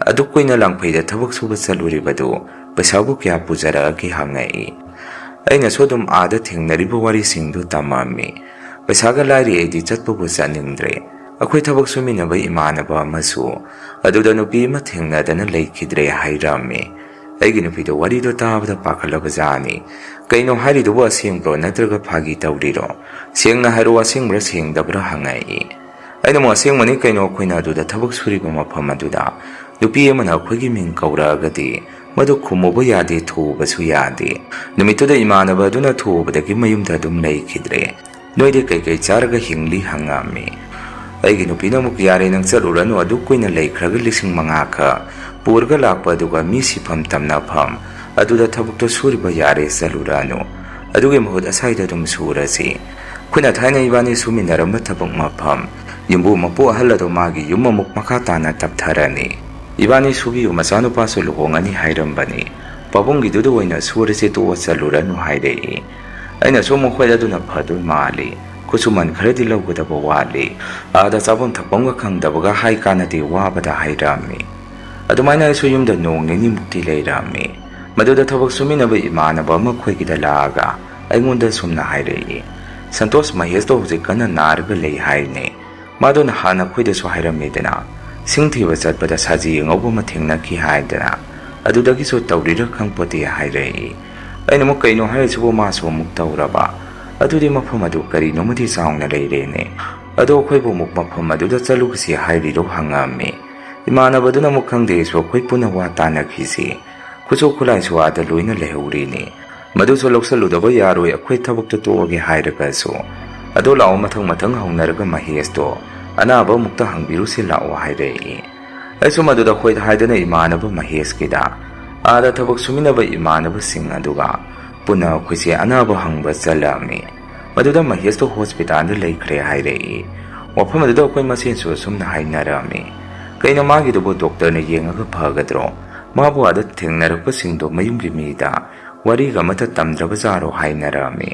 ꯑꯗꯨꯛ ꯀꯨꯏꯅ ꯂꯥꯡꯐꯩꯗ ꯊꯕꯛ ꯁꯨꯕ ꯆꯠꯂꯨꯔꯤꯕꯗꯨ ꯄꯩꯁꯥꯕꯨ ꯀꯌꯥ ꯄꯨꯖꯔꯛꯑꯒꯦ ꯍꯪꯉꯛꯏ꯫ ꯑꯩꯅꯁꯨ ꯑꯗꯨꯝ ꯑꯥꯗ ꯊꯦꯡꯅꯔꯤꯕ ꯋꯥꯔꯤꯁꯤꯡꯗꯨ ꯇꯝꯃꯝꯃꯤ꯫ ꯄꯩꯁꯥꯒ ꯂꯥꯏꯔꯤ ꯑꯩꯗꯤ ꯆꯠꯄꯕꯨ ꯆꯠꯅꯤꯡꯗ꯭ꯔꯦ, ꯑꯩꯈꯣꯏ ꯊꯕꯛ ꯁꯨꯃꯤꯟꯅꯕ ꯏꯃꯥꯟꯅꯕ ꯑꯃꯁꯨ ꯑꯗꯨꯗ ꯅꯨꯄꯤ ꯑꯃ ꯊꯦꯡꯅꯗꯅ ꯂꯩꯈꯤꯗ꯭ꯔꯦ ꯍꯥꯏꯔꯝꯃꯤ꯫ ꯑꯩꯒꯤ ꯅꯨꯄꯤꯗꯣ ꯋꯥꯔꯤꯗꯣ ꯇꯥꯕꯗ ꯄꯥꯈꯠꯂꯕꯖꯥꯠꯅꯤ꯫ ꯀꯩꯅꯣ ꯍꯥꯏꯔꯤꯗꯨꯕꯨ ꯑꯁꯦꯡꯕ꯭ꯔꯣ ꯅꯠꯇ꯭ꯔꯒ ꯐꯥꯒꯤ ꯇꯧꯔꯤꯔꯣ? ꯁꯦꯡꯅ ꯍꯥꯏꯔꯣ, ꯑꯁꯦꯡꯕ꯭ꯔꯥ ꯁꯦꯡꯗꯕ꯭ꯔꯥ ꯍꯪꯉꯛꯏ꯫ ꯑꯩꯅ ꯑꯃꯨꯛ ꯑꯁꯦꯡꯕꯅꯤ ꯀꯩꯅꯣ, ꯑꯩꯈꯣꯏꯅ ꯑꯗꯨꯗ ꯊꯕꯛ ꯁꯨꯔꯤꯕ ꯃꯐꯝ ꯑꯗꯨꯗ ꯅꯨꯄꯤ ꯑꯃꯅ ꯑꯩꯈꯣꯏꯒꯤ ꯃꯤꯡ ꯀꯧꯔꯛꯑꯒꯗꯤ ꯃꯗꯨ ꯈꯨꯝꯃꯨꯕ ꯌꯥꯗꯦ, ꯊꯨꯕꯁꯨ ꯌꯥꯗꯦ꯫ ꯅꯨꯃꯤꯠꯇꯨꯗ ꯏꯃꯥꯟꯅꯕ ꯑꯗꯨꯅ ꯊꯨꯕꯗꯒꯤ ꯃꯌꯨꯝꯗ ꯑꯗꯨꯝ ꯂꯩꯈꯤꯗ꯭ꯔꯦ꯫ ꯅꯣꯏꯗꯤ ꯀꯩꯀꯩ ꯆꯥꯔꯒ ꯍꯤꯡꯂꯤ ꯍꯪꯉꯝꯃꯤ꯫ ꯑꯩꯒꯤ ꯅꯨꯄꯤꯅ ꯑꯃꯨꯛ ꯌꯥꯔꯦ ꯅꯪ ꯆꯠꯂꯨꯔꯅꯨ, ꯑꯗꯨꯛ ꯀꯨꯏꯅ ꯂꯩꯈ꯭ꯔꯒ 5,000 ꯈꯛ ꯄꯨꯔꯒ ꯂꯥꯛꯄ ꯑꯗꯨꯒ ꯃꯤ ꯁꯤꯐꯝ ꯇꯝꯅꯐꯝ ꯑꯗꯨꯗ ꯊꯕꯛꯇꯣ ꯁꯨꯔꯤꯕ ꯌꯥꯔꯦ ꯆꯠꯂꯨꯔꯅꯨ, ꯑꯗꯨꯒꯤ ꯃꯍꯨꯠ ꯑꯁꯥꯏꯗ ꯑꯗꯨꯝ ꯁꯨꯔꯁꯤ, ꯑꯩꯈꯣꯏꯅ ꯊꯥꯏꯅ ꯏꯕꯥꯅꯤ ꯁꯨꯃꯤꯟꯅꯔꯝꯕ ꯊꯕꯛ ꯃꯐꯝ ꯌꯨꯝꯕꯨ ꯃꯄꯨ ꯑꯍꯜ ꯑꯗꯣ ꯃꯥꯒꯤ ꯌꯨꯝ ꯑꯃꯨꯛ ꯃꯈꯥ ꯇꯥꯅ ꯇꯞꯊꯔꯅꯤ, ꯏꯕꯥꯅꯤ ꯁꯨꯕꯤꯌꯨ ꯃꯆꯥꯅꯨꯄꯥꯁꯨ ꯂꯨꯍꯣꯡꯉꯅꯤ ꯍꯥꯏꯔꯝꯕꯅꯤ, ꯄꯥꯕꯨꯡꯒꯤꯗꯨꯗ ꯑꯣꯏꯅ ꯁꯨꯔꯁꯤ ꯇꯣꯛꯑ ꯆꯠꯂꯨꯔꯅꯨ ꯍꯥꯏꯔꯛꯏ꯫ ꯑꯩꯅꯁꯨ ꯃꯈꯣꯏ ꯑꯗꯨꯅ ꯐꯗꯣꯏ ꯃꯥꯜꯂꯤ, ꯈꯨꯠꯁꯨꯃꯟ ꯈꯔꯗꯤ ꯂꯧꯒꯗꯕ ꯋꯥꯠꯂꯤ, ꯑꯥꯗ ꯆꯥꯐꯝ ꯊꯛꯐꯝꯒ ꯈꯪꯗꯕꯒ ꯍꯥꯏ ꯀꯥꯟꯅꯗꯦ ꯋꯥꯕꯗ ꯍꯥꯏꯔꯛꯑꯝꯃꯤ꯫ ꯑꯗꯨꯃꯥꯏꯅ ꯑꯩꯁꯨ ꯌꯨꯝꯗ ꯅꯣꯡ ꯅꯤꯅꯤꯃꯨꯛꯇꯤ ꯂꯩꯔꯝꯃꯤ꯫ ꯃꯗꯨꯗ ꯊꯕꯛ ꯁꯨꯃꯤꯟꯅꯕ ꯏꯃꯥꯟꯅꯕ ꯑꯃ ꯑꯩꯈꯣꯏꯒꯤꯗ ꯂꯥꯛꯑꯒ ꯑꯩꯉꯣꯟꯗ ꯁꯨꯝꯅ ꯍꯥꯏꯔꯛꯏ, ꯁꯟꯇꯣꯁ ꯃꯍꯦꯁꯇꯣ ꯍꯧꯖꯤꯛ ꯀꯟꯅ ꯅꯥꯔꯒ ꯂꯩ ꯍꯥꯏꯅꯦ, ꯃꯥꯗꯣ ꯅꯍꯥꯟ ꯑꯩꯈꯣꯏꯗꯁꯨ ꯍꯥꯏꯔꯝꯃꯤꯗꯅ ꯁꯤꯡ ꯊꯤꯕ ꯆꯠꯄꯗ ꯁꯖꯤ ꯑꯉꯧꯕ ꯑꯃ ꯊꯦꯡꯅꯈꯤ ꯍꯥꯏꯗꯅ, ꯑꯗꯨꯗꯒꯤꯁꯨ ꯇꯧꯔꯤꯔ ꯈꯪꯄꯣꯠꯇꯦ ꯍꯥꯏꯔꯛꯏ꯫ ꯑꯩꯅ ꯑꯃꯨꯛ ꯀꯩꯅꯣ ꯍꯥꯏꯔꯤꯁꯤꯕꯨ ꯃꯥꯁꯨ ꯑꯃꯨꯛ ꯇꯧꯔꯕ, ꯑꯗꯨꯗꯤ ꯃꯐꯝ ꯑꯗꯨ ꯀꯔꯤꯅꯣꯃꯗꯤ ꯆꯥꯎꯅ ꯂꯩꯔꯦꯅꯦ, ꯑꯗꯣ ꯑꯩꯈꯣꯏꯕꯨ ꯑꯃꯨꯛ ꯃꯐꯝ ꯑꯗꯨꯗ ꯆꯠꯂꯨꯒꯁꯤ ꯍꯥꯏꯔꯤꯔꯣ ꯍꯪꯉꯝꯃꯤ꯫ ꯏꯃꯥꯟꯅꯕꯗꯨꯅ ꯑꯃꯨꯛ ꯈꯪꯗꯦ ꯑꯩꯁꯨ ꯑꯩꯈꯣꯏ ꯄꯨꯟꯅ ꯋꯥ ꯇꯥꯟꯅꯈꯤꯁꯤ, ꯈꯨꯠꯁꯨ ꯈꯨꯠꯂꯥꯏꯁꯨ ꯑꯥꯗ ꯂꯣꯏꯅ ꯂꯩꯍꯧꯔꯤꯅꯤ, ꯃꯗꯨꯁꯨ ꯂꯧꯁꯜꯂꯨꯗꯕ ꯌꯥꯔꯣꯏ, ꯑꯩꯈꯣꯏ ꯊꯕꯛꯇꯣ ꯇꯣꯛꯑꯒꯦ ꯍꯥꯏꯔꯒꯁꯨ, ꯑꯗꯣ ꯂꯥꯛꯑꯣ ꯃꯊꯪ ꯍꯧꯅꯔꯒ ꯃꯍꯦꯁꯇꯣ ꯑꯅꯥꯕ ꯑꯃꯨꯛꯇ ꯍꯪꯕꯤꯔꯨꯁꯤ ꯂꯥꯛꯑꯣ ꯍꯥꯏꯔꯛꯏ꯫ ꯑꯩꯁꯨ ꯃꯗꯨꯗ ꯍꯣꯏ ꯍꯥꯏꯗꯅ ꯏꯃꯥꯟꯅꯕ ꯃꯍꯦꯁꯀꯤꯗ ꯑꯥꯗ ꯊꯕꯛ ꯁꯨꯃꯤꯟꯅꯕ ꯏꯃꯥꯟꯅꯕꯁꯤꯡ ꯑꯗꯨꯒ ꯄꯨꯟꯅ ꯑꯩꯈꯣꯏꯁꯦ ꯑꯅꯥꯕ ꯍꯪꯕ ꯆꯠꯂꯝꯃꯤ꯫ ꯃꯗꯨꯗ ꯃꯍꯦꯁꯇꯣ ꯍꯣꯁꯄꯤꯇꯥꯜꯗ ꯂꯩꯈ꯭ꯔꯦ ꯍꯥꯏꯔꯛꯏ꯫ ꯋꯥꯐꯝ ꯑꯗꯨꯗ ꯑꯩꯈꯣꯏ ꯃꯁꯦꯟꯁꯨ ꯑꯁꯨꯝꯅ ꯍꯥꯏꯅꯔꯝꯃꯤ, ꯀꯩꯅꯣ ꯃꯥꯒꯤꯗꯨꯕꯨ ꯗꯣꯛꯇꯔꯅ ꯌꯦꯡꯉꯒ ꯐꯒꯗ꯭ꯔꯣ, ꯃꯥꯕꯨ ꯑꯥꯗ ꯊꯦꯡꯅꯔꯛꯄꯁꯤꯡꯗꯣ ꯃꯌꯨꯝꯒꯤ ꯃꯤꯗ ꯋꯥꯔꯤꯒ ꯑꯃꯠꯇ ꯇꯝꯗ꯭ꯔꯕꯖꯥꯔꯣ ꯍꯥꯏꯅꯔꯝꯃꯤ꯫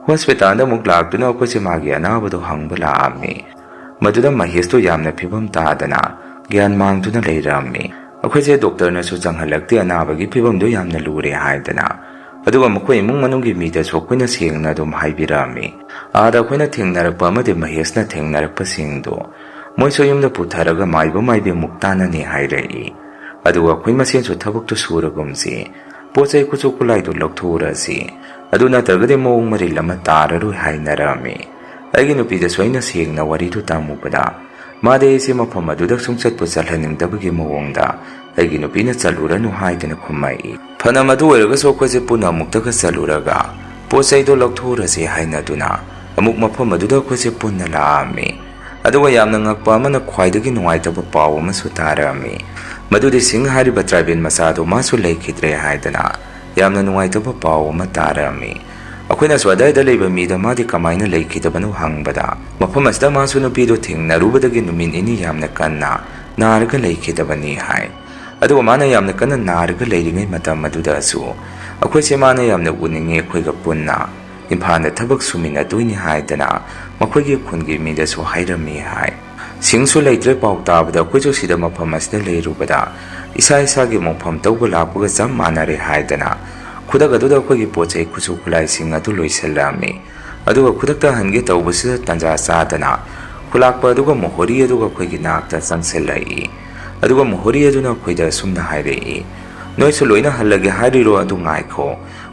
ꯍꯣꯁꯄꯤꯇꯥꯜꯗ ꯑꯃꯨꯛ ꯂꯥꯛꯇꯨꯅ ꯑꯩꯈꯣꯏꯁꯦ ꯃꯥꯒꯤ ꯑꯅꯥꯕꯗꯣ ꯍꯪꯕ ꯂꯥꯛꯑꯝꯃꯤ꯫ ꯃꯗꯨꯗ ꯃꯍꯦꯁꯇꯣ ꯌꯥꯝꯅ ꯐꯤꯕꯝ ꯇꯥꯗꯅ ꯒ꯭ꯌꯥꯟ ꯃꯥꯡꯗꯨꯅ ꯂꯩꯔꯝꯃꯤ꯫ ꯑꯩꯈꯣꯏꯁꯦ ꯗꯣꯛꯇꯔꯅꯁꯨ ꯆꯪꯍꯜꯂꯛꯇꯦ, ꯑꯅꯥꯕꯒꯤ ꯐꯤꯕꯝꯗꯣ ꯌꯥꯝꯅ ꯂꯨꯔꯦ ꯍꯥꯏꯗꯅ, ꯑꯗꯨꯒ ꯃꯈꯣꯏ ꯏꯃꯨꯡ ꯃꯅꯨꯡꯒꯤ ꯃꯤꯗꯁꯨ ꯑꯩꯈꯣꯏꯅ ꯁꯦꯡꯅ ꯑꯗꯨꯝ ꯍꯥꯏꯕꯤꯔꯝꯃꯤ꯫ ꯑꯥꯗ ꯑꯩꯈꯣꯏꯅ ꯊꯦꯡꯅꯔꯛꯄ ꯑꯃꯗꯤ ꯃꯍꯦꯁꯅ ꯊꯦꯡꯅꯔꯛꯄꯁꯤꯡꯗꯣ ꯃꯣꯏꯁꯨ ꯌꯨꯝꯗ ꯄꯨꯊꯔꯒ ꯃꯥꯏꯕ ꯃꯥꯏꯕꯤꯃꯨꯛ ꯇꯥꯟꯅꯅꯤ ꯍꯥꯏꯔꯛꯏ꯫ ꯑꯗꯨꯒ ꯑꯩꯈꯣꯏ ꯃꯁꯦꯟꯁꯨ ꯊꯕꯛꯇꯨ ꯁꯨꯔꯒꯨꯝꯁꯤ, ꯄꯣꯠ ꯆꯩ ꯈꯨꯠꯁꯨ ꯈꯨꯠꯂꯥꯏꯗꯨ ꯂꯧꯊꯣꯛꯎꯔꯁꯤ, ꯑꯗꯨ ꯅꯠꯇ꯭ꯔꯒꯗꯤ ꯃꯑꯣꯡ ꯃꯔꯤꯜ ꯑꯃ ꯇꯥꯔꯔꯣꯏ ꯍꯥꯏꯅꯔꯝꯃꯤ꯫ ꯑꯩꯒꯤ ꯅꯨꯄꯤꯗꯁꯨ ꯑꯩꯅ ꯁꯦꯡꯅ ꯋꯥꯔꯤꯗꯨ ꯇꯝꯃꯨꯕꯗ ꯃꯥꯗꯤ ꯑꯩꯁꯦ ꯃꯐꯝ ꯑꯗꯨꯗ ꯁꯨꯡꯆꯠꯄꯨ ꯆꯠꯍꯟꯅꯤꯡꯗꯕꯒꯤ ꯃꯑꯣꯡꯗ ꯑꯩꯒꯤ ꯅꯨꯄꯤꯅ ꯆꯠꯂꯨꯔꯅꯨ ꯍꯥꯏꯗꯅ ꯈꯨꯝꯃꯛꯏ꯫ ꯐꯅ ꯃꯗꯨ ꯑꯣꯏꯔꯒꯁꯨ ꯑꯩꯈꯣꯏꯁꯦ ꯄꯨꯟꯅ ꯑꯃꯨꯛꯇꯒ ꯆꯠꯂꯨꯔꯒ ꯄꯣꯠ ꯆꯩꯗꯣ ꯂꯧꯊꯣꯛꯎꯔꯁꯤ ꯍꯥꯏꯅꯗꯨꯅ ꯑꯃꯨꯛ ꯃꯐꯝ ꯑꯗꯨꯗ ꯑꯩꯈꯣꯏꯁꯦ ꯄꯨꯟꯅ ꯂꯥꯛꯑꯝꯃꯤ꯫ ꯑꯗꯨꯒ ꯌꯥꯝꯅ ꯉꯛꯄ ꯑꯃꯅ ꯈ꯭ꯋꯥꯏꯗꯒꯤ ꯅꯨꯡꯉꯥꯏꯇꯕ ꯄꯥꯎ ꯑꯃꯁꯨ ꯇꯥꯔꯝꯃꯤ꯫ ꯃꯗꯨꯗꯤ ꯁꯤꯡ ꯍꯥꯏꯔꯤꯕ ꯇ꯭ꯔꯥꯏꯕꯦꯜ ꯃꯆꯥꯗꯣ ꯃꯥꯁꯨ ꯂꯩꯈꯤꯗ꯭ꯔꯦ ꯍꯥꯏꯗꯅ ꯌꯥꯝꯅ ꯅꯨꯡꯉꯥꯏꯇꯕ ꯄꯥꯎ ꯑꯃ ꯇꯥꯔꯝꯃꯤ꯫ ꯑꯩꯈꯣꯏꯅꯁꯨ ꯑꯗꯥꯏꯗ ꯂꯩꯕ ꯃꯤꯗ ꯃꯥꯗꯤ ꯀꯃꯥꯏꯅ ꯂꯩꯈꯤꯗꯕꯅꯣ ꯍꯪꯕꯗ ꯃꯐꯝ ꯑꯁꯤꯗ ꯃꯥꯁꯨ ꯅꯨꯄꯤꯗꯣ ꯊꯦꯡꯅꯔꯨꯕꯗꯒꯤ ꯅꯨꯃꯤꯠ ꯅꯤꯅꯤ ꯌꯥꯝꯅ ꯀꯟꯅ ꯅꯥꯔꯒ ꯂꯩꯈꯤꯗꯕꯅꯤ ꯍꯥꯏ꯫ ꯑꯗꯨꯒ ꯃꯥꯅ ꯌꯥꯝꯅ ꯀꯟꯅ ꯅꯥꯔꯒ ꯂꯩꯔꯤꯉꯩ ꯃꯇꯝ ꯑꯗꯨꯗꯁꯨ ꯑꯩꯈꯣꯏꯁꯦ ꯃꯥꯅ ꯌꯥꯝꯅ ꯎꯅꯤꯡꯉꯤ, ꯑꯩꯈꯣꯏꯒ ꯄꯨꯟꯅ ꯏꯝꯐꯥꯜꯗ ꯊꯕꯛ ꯁꯨꯃꯤꯟꯅꯗꯣꯏꯅꯤ ꯍꯥꯏꯗꯅ ꯃꯈꯣꯏꯒꯤ ꯈꯨꯟꯒꯤ ꯃꯤꯗꯁꯨ ꯍꯥꯏꯔꯝꯃꯤ ꯍꯥꯏ꯫ ꯁꯤꯡꯁꯨ ꯂꯩꯇ꯭ꯔꯦ ꯄꯥꯎ ꯇꯥꯕꯗ ꯑꯩꯈꯣꯏꯁꯨ ꯁꯤꯗ ꯃꯐꯝ ꯑꯁꯤꯗ ꯂꯩꯔꯨꯕꯗ ꯏꯁꯥ ꯏꯁꯥꯒꯤ ꯃꯣꯡꯐꯝ ꯇꯧꯕ ꯂꯥꯛꯄꯒ ꯆꯞ ꯃꯥꯟꯅꯔꯦ ꯍꯥꯏꯗꯅ ꯈꯨꯗꯛ ꯑꯗꯨꯗ ꯑꯩꯈꯣꯏꯒꯤ ꯄꯣꯠꯆꯩ ꯈꯨꯠꯁꯨ ꯈꯨꯠꯂꯥꯏꯁꯤꯡ ꯑꯗꯨ ꯂꯣꯏꯁꯤꯜꯂꯝꯃꯤ꯫ ꯑꯗꯨꯒ ꯈꯨꯗꯛꯇ ꯍꯟꯒꯦ ꯇꯧꯕꯁꯤꯗ ꯇꯟꯖꯥ ꯆꯥꯗꯅ ꯈꯨꯂꯥꯛꯄ ꯑꯗꯨꯒ ꯃꯣꯍꯣꯔꯤ ꯑꯗꯨꯒ ꯑꯩꯈꯣꯏꯒꯤ ꯅꯥꯛꯇ ꯆꯪꯁꯤꯜꯂꯛꯏ꯫ ꯑꯗꯨꯒ ꯃꯣꯍꯣꯔꯤ ꯑꯗꯨꯅ ꯑꯩꯈꯣꯏꯗ ꯑꯁꯨꯝꯅ ꯍꯥꯏꯔꯛꯏ, ꯅꯣꯏꯁꯨ ꯂꯣꯏꯅ ꯍꯜꯂꯒꯦ ꯍꯥꯏꯔꯤꯔꯣ? ꯑꯗꯨ ꯉꯥꯏꯈꯣ,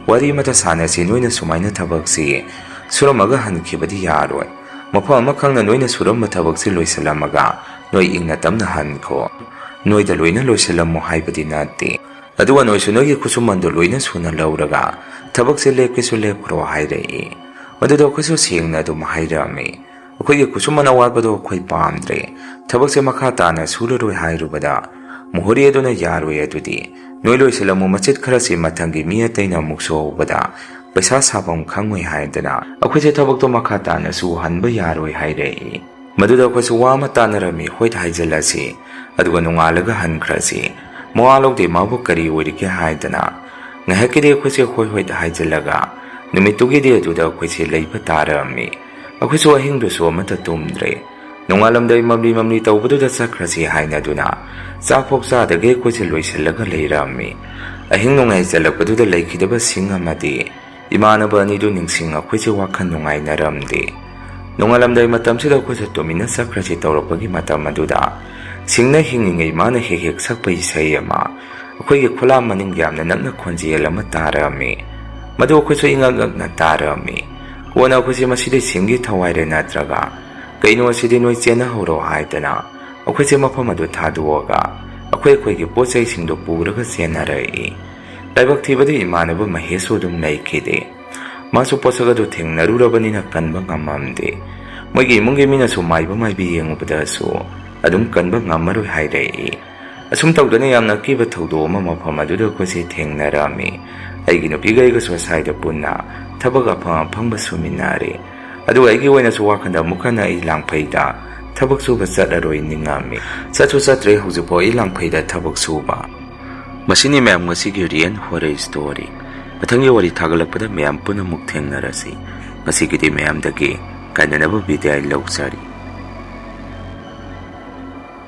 ꯋꯥꯔꯤ ꯑꯃꯇ ꯁꯥꯟꯅꯁꯤ꯫ ꯅꯣꯏꯅ ꯁꯨꯃꯥꯏꯅ ꯊꯕꯛꯁꯤ ꯁꯨꯔꯝꯃꯒ ꯍꯟꯈꯤꯕꯗꯤ ꯌꯥꯔꯣꯏ꯫ ꯃꯐꯝ ꯑꯃꯈꯪꯅ ꯅꯣꯏꯅ ꯁꯨꯔꯝꯕ ꯊꯕꯛꯁꯤ ꯂꯣꯏꯁꯤꯜꯂꯝꯃꯒ ꯅꯣꯏ ꯏꯪꯅ ꯇꯞꯅ ꯍꯟꯈꯣ꯫ ꯅꯣꯏꯗ ꯂꯣꯏꯅ ꯂꯣꯏꯁꯤꯜꯂꯝꯃꯣ ꯍꯥꯏꯕꯗꯤ ꯅꯠꯇꯦ꯫ ꯑꯗꯨꯒ ꯅꯣꯏꯁꯨ ꯅꯣꯏꯒꯤ ꯈꯨꯠꯁꯨꯃꯟꯗꯣ ꯂꯣꯏꯅ ꯁꯨꯅ ꯂꯧꯔꯒ ꯊꯕꯛꯁꯦ ꯂꯦꯞꯀꯦꯁꯨ ꯂꯦꯞꯈ꯭ꯔꯣ ꯍꯥꯏꯔꯛꯏ꯫ ꯃꯗꯨꯗ ꯑꯩꯈꯣꯏꯁꯨ ꯁꯦꯡꯅ ꯑꯗꯨꯝ ꯍꯥꯏꯔꯝꯃꯤ, ꯑꯩꯈꯣꯏꯒꯤ ꯈꯨꯠꯁꯨꯃꯟ ꯑꯋꯥꯠꯄꯗꯣ ꯑꯩꯈꯣꯏ ꯄꯥꯝꯗ꯭ꯔꯦ, ꯊꯕꯛꯁꯦ ꯃꯈꯥ ꯇꯥꯅ ꯁꯨꯔꯔꯣꯏ ꯍꯥꯏꯔꯨꯕꯗ ꯃꯣꯍꯣꯔꯤ ꯑꯗꯨꯅ ꯌꯥꯔꯣꯏ, ꯑꯗꯨꯗꯤ ꯅꯣꯏ ꯂꯣꯏꯁꯤꯜꯂꯝꯃꯨ, ꯃꯆꯤꯠ ꯈꯔꯁꯤ ꯃꯊꯪꯒꯤ ꯃꯤ ꯑꯇꯩꯅ ꯑꯃꯨꯛ ꯁꯨꯍꯧꯕꯗ ꯄꯩꯁꯥ ꯁꯥꯐꯝ ꯈꯪꯉꯣꯏ ꯍꯥꯏꯗꯅ ꯑꯩꯈꯣꯏꯁꯦ ꯊꯕꯛꯇꯣ ꯃꯈꯥ ꯇꯥꯅ ꯁꯨꯍꯟꯕ ꯌꯥꯔꯣꯏ ꯍꯥꯏꯔꯛꯏ꯫ ꯃꯗꯨꯗ ꯑꯩꯈꯣꯏꯁꯨ ꯋꯥ ꯑꯃ ꯇꯥꯟꯅꯔꯝꯃꯤ, ꯍꯣꯏ ꯍꯥꯏꯖꯤꯜꯂꯁꯤ ꯑꯗꯨꯒ ꯅꯣꯡꯉꯥꯜꯂꯒ ꯍꯟꯈ꯭ꯔꯁꯤ, ꯃꯋꯥ ꯂꯧꯗꯦ ꯃꯥꯕꯨ ꯀꯔꯤ ꯑꯣꯏꯔꯤꯒꯦ ꯍꯥꯏꯗꯅ ꯉꯥꯏꯍꯥꯛꯀꯤꯗꯤ ꯑꯩꯈꯣꯏꯁꯦ ꯍꯣꯏ ꯍꯣꯏ ꯍꯥꯏꯖꯤꯜꯂꯒ ꯅꯨꯃꯤꯠꯇꯨꯒꯤꯗꯤ ꯑꯗꯨꯗ ꯑꯩꯈꯣꯏꯁꯦ ꯂꯩꯕ ꯇꯥꯔꯝꯃꯤ꯫ ꯑꯩꯈꯣꯏꯁꯨ ꯑꯍꯤꯡꯗꯨꯁꯨ ꯑꯃꯠꯇ ꯇꯨꯝꯗ꯭ꯔꯦ꯫ ꯅꯣꯡꯉꯥꯜꯂꯝꯗꯥꯏ ꯃꯝꯂꯤ ꯃꯝꯂꯤ ꯇꯧꯕꯗꯨꯗ ꯆꯠꯈ꯭ꯔꯁꯤ ꯍꯥꯏꯅꯗꯨꯅ ꯆꯥꯛꯐꯥꯎ ꯆꯥꯗꯒꯩ ꯑꯩꯈꯣꯏꯁꯦ ꯂꯣꯏꯁꯤꯜꯂꯒ ꯂꯩꯔꯝꯃꯤ꯫ ꯑꯍꯤꯡ ꯅꯣꯡꯌꯥꯏ ꯆꯜꯂꯛꯄꯗꯨꯗ ꯂꯩꯈꯤꯗꯕ ꯁꯤꯡ ꯑꯃꯗꯤ ꯏꯃꯥꯟꯅꯕ ꯑꯅꯤꯗꯨ ꯅꯤꯡꯁꯤꯡ ꯑꯩꯈꯣꯏꯁꯦ ꯋꯥꯈꯜ ꯅꯨꯡꯉꯥꯏꯅꯔꯝꯗꯦ꯫ ꯅꯣꯡꯉꯥꯜꯂꯝꯗꯥꯏ ꯃꯇꯝꯁꯤꯗ ꯑꯩꯈꯣꯏꯁꯦ ꯇꯨꯃꯤꯟꯅ ꯆꯠꯈ꯭ꯔꯁꯤ ꯇꯧꯔꯛꯄꯒꯤ ꯃꯇꯝ ꯑꯗꯨꯗ ꯁꯤꯡꯅ ꯍꯤꯡꯉꯤꯉꯩ ꯃꯥꯅ ꯍꯦꯛ ꯍꯦꯛ ꯁꯛꯄ ꯏꯁꯩ ꯑꯃ ꯑꯩꯈꯣꯏꯒꯤ ꯈꯨꯂꯥ ꯃꯅꯤꯡ ꯌꯥꯝꯅ ꯅꯛꯅ ꯈꯣꯟꯖꯦꯜ ꯑꯃ ꯇꯥꯔꯝꯃꯤ꯫ ꯃꯗꯨ ꯑꯩꯈꯣꯏꯁꯨ ꯏꯉꯛ ꯉꯛꯅ ꯇꯥꯔꯝꯃꯤ꯫ ꯀꯣꯟꯅ ꯑꯩꯈꯣꯏꯁꯦ ꯃꯁꯤꯗꯤ ꯁꯤꯡꯒꯤ ꯊꯋꯥꯏꯔ ꯅꯠꯇ꯭ꯔꯒ ꯀꯩꯅꯣ ꯑꯁꯤꯗꯤ ꯅꯣꯏ ꯆꯦꯟꯅꯍꯧꯔꯣ ꯍꯥꯏꯗꯅ ꯑꯩꯈꯣꯏꯁꯦ ꯃꯐꯝ ꯑꯗꯨ ꯊꯥꯗꯣꯛꯑꯒ ꯑꯩꯈꯣꯏꯒꯤ ꯄꯣꯠ ꯆꯩꯁꯤꯡꯗꯨ ꯄꯨꯔꯒ ꯆꯦꯟꯅꯔꯛꯏ꯫ ꯂꯥꯏꯕꯛ ꯊꯤꯕꯗꯤ ꯏꯃꯥꯟꯅꯕ ꯃꯍꯦꯁꯁꯨ ꯑꯗꯨꯝ ꯂꯩꯈꯤꯗꯦ꯫ ꯃꯥꯁꯨ ꯄꯣꯠꯁꯛ ꯑꯗꯨ ꯊꯦꯡꯅꯔꯨꯔꯕꯅꯤꯅ ꯀꯟꯕ ꯉꯝꯃꯝꯗꯦ꯫ ꯃꯣꯏꯒꯤ ꯏꯃꯨꯡꯒꯤ ꯃꯤꯅꯁꯨ ꯃꯥꯏꯕꯤ ꯌꯦꯡꯉꯨꯕꯗꯁꯨ ꯑꯗꯨꯝ ꯀꯟꯕ ꯉꯝꯃꯔꯣই ꯍꯥꯏꯔꯛꯏ꯫ ꯑꯁꯨꯝ ꯇꯧꯗꯅ ꯌꯥꯝꯅ ꯑꯀꯤꯕ ꯊꯧꯗꯣꯛ ꯑꯃ ꯃꯐꯝ ꯑꯗꯨꯗ ꯑꯩꯈꯣꯏꯁꯦ ꯊꯦꯡꯅꯔꯝꯃꯤ꯫ ꯑꯩꯒꯤ ꯅꯨꯄꯤꯒ ꯑꯩꯒꯁꯨ ꯑꯁ꯭ꯋꯥꯏꯗ ꯄꯨꯟꯅ ꯊꯕꯛ ꯑꯐꯪ ꯑꯐꯪꯕ ꯁꯨꯃꯤꯟꯅꯔꯦ꯫ ꯑꯗꯨꯒ ꯑꯩꯒꯤ ꯑꯣꯏꯅꯁꯨ ꯋꯥꯈꯜꯗ ꯑꯃꯨꯛ ꯍꯟꯅ ꯑꯩ ꯂꯥꯡꯐꯩꯗ ꯊꯕꯛ ꯁꯨꯕ ꯆꯠꯂꯔꯣꯏ ꯅꯤꯡꯉꯝꯃꯤ꯫ ꯆꯠꯁꯨ ꯆꯠꯇ꯭ꯔꯦ ꯍꯧꯖꯤꯛꯐꯥꯎ ꯑꯩ ꯂꯥꯡꯐꯩꯗ ꯊꯕꯛ ꯁꯨꯕ꯫ ꯃꯁꯤꯅꯤ ꯃꯌꯥꯝ ꯉꯁꯤꯒꯤ ꯔꯤꯌꯦꯜ ꯍꯣꯔꯔ ꯁ꯭ꯇꯣꯔꯤ꯫ ꯃꯊꯪꯒꯤ ꯋꯥꯔꯤ ꯊꯥꯒꯠꯂꯛꯄꯗ ꯃꯌꯥꯝ ꯄꯨꯟꯅ ꯑꯃꯨꯛ ꯊꯦꯡꯅꯔꯁꯤ꯫ ꯉꯁꯤꯒꯤꯗꯤ ꯃꯌꯥꯝꯗꯒꯤ ꯀꯥꯏꯅꯅꯕ ꯕꯤꯗꯥꯏ ꯂꯧꯖꯔꯤ꯫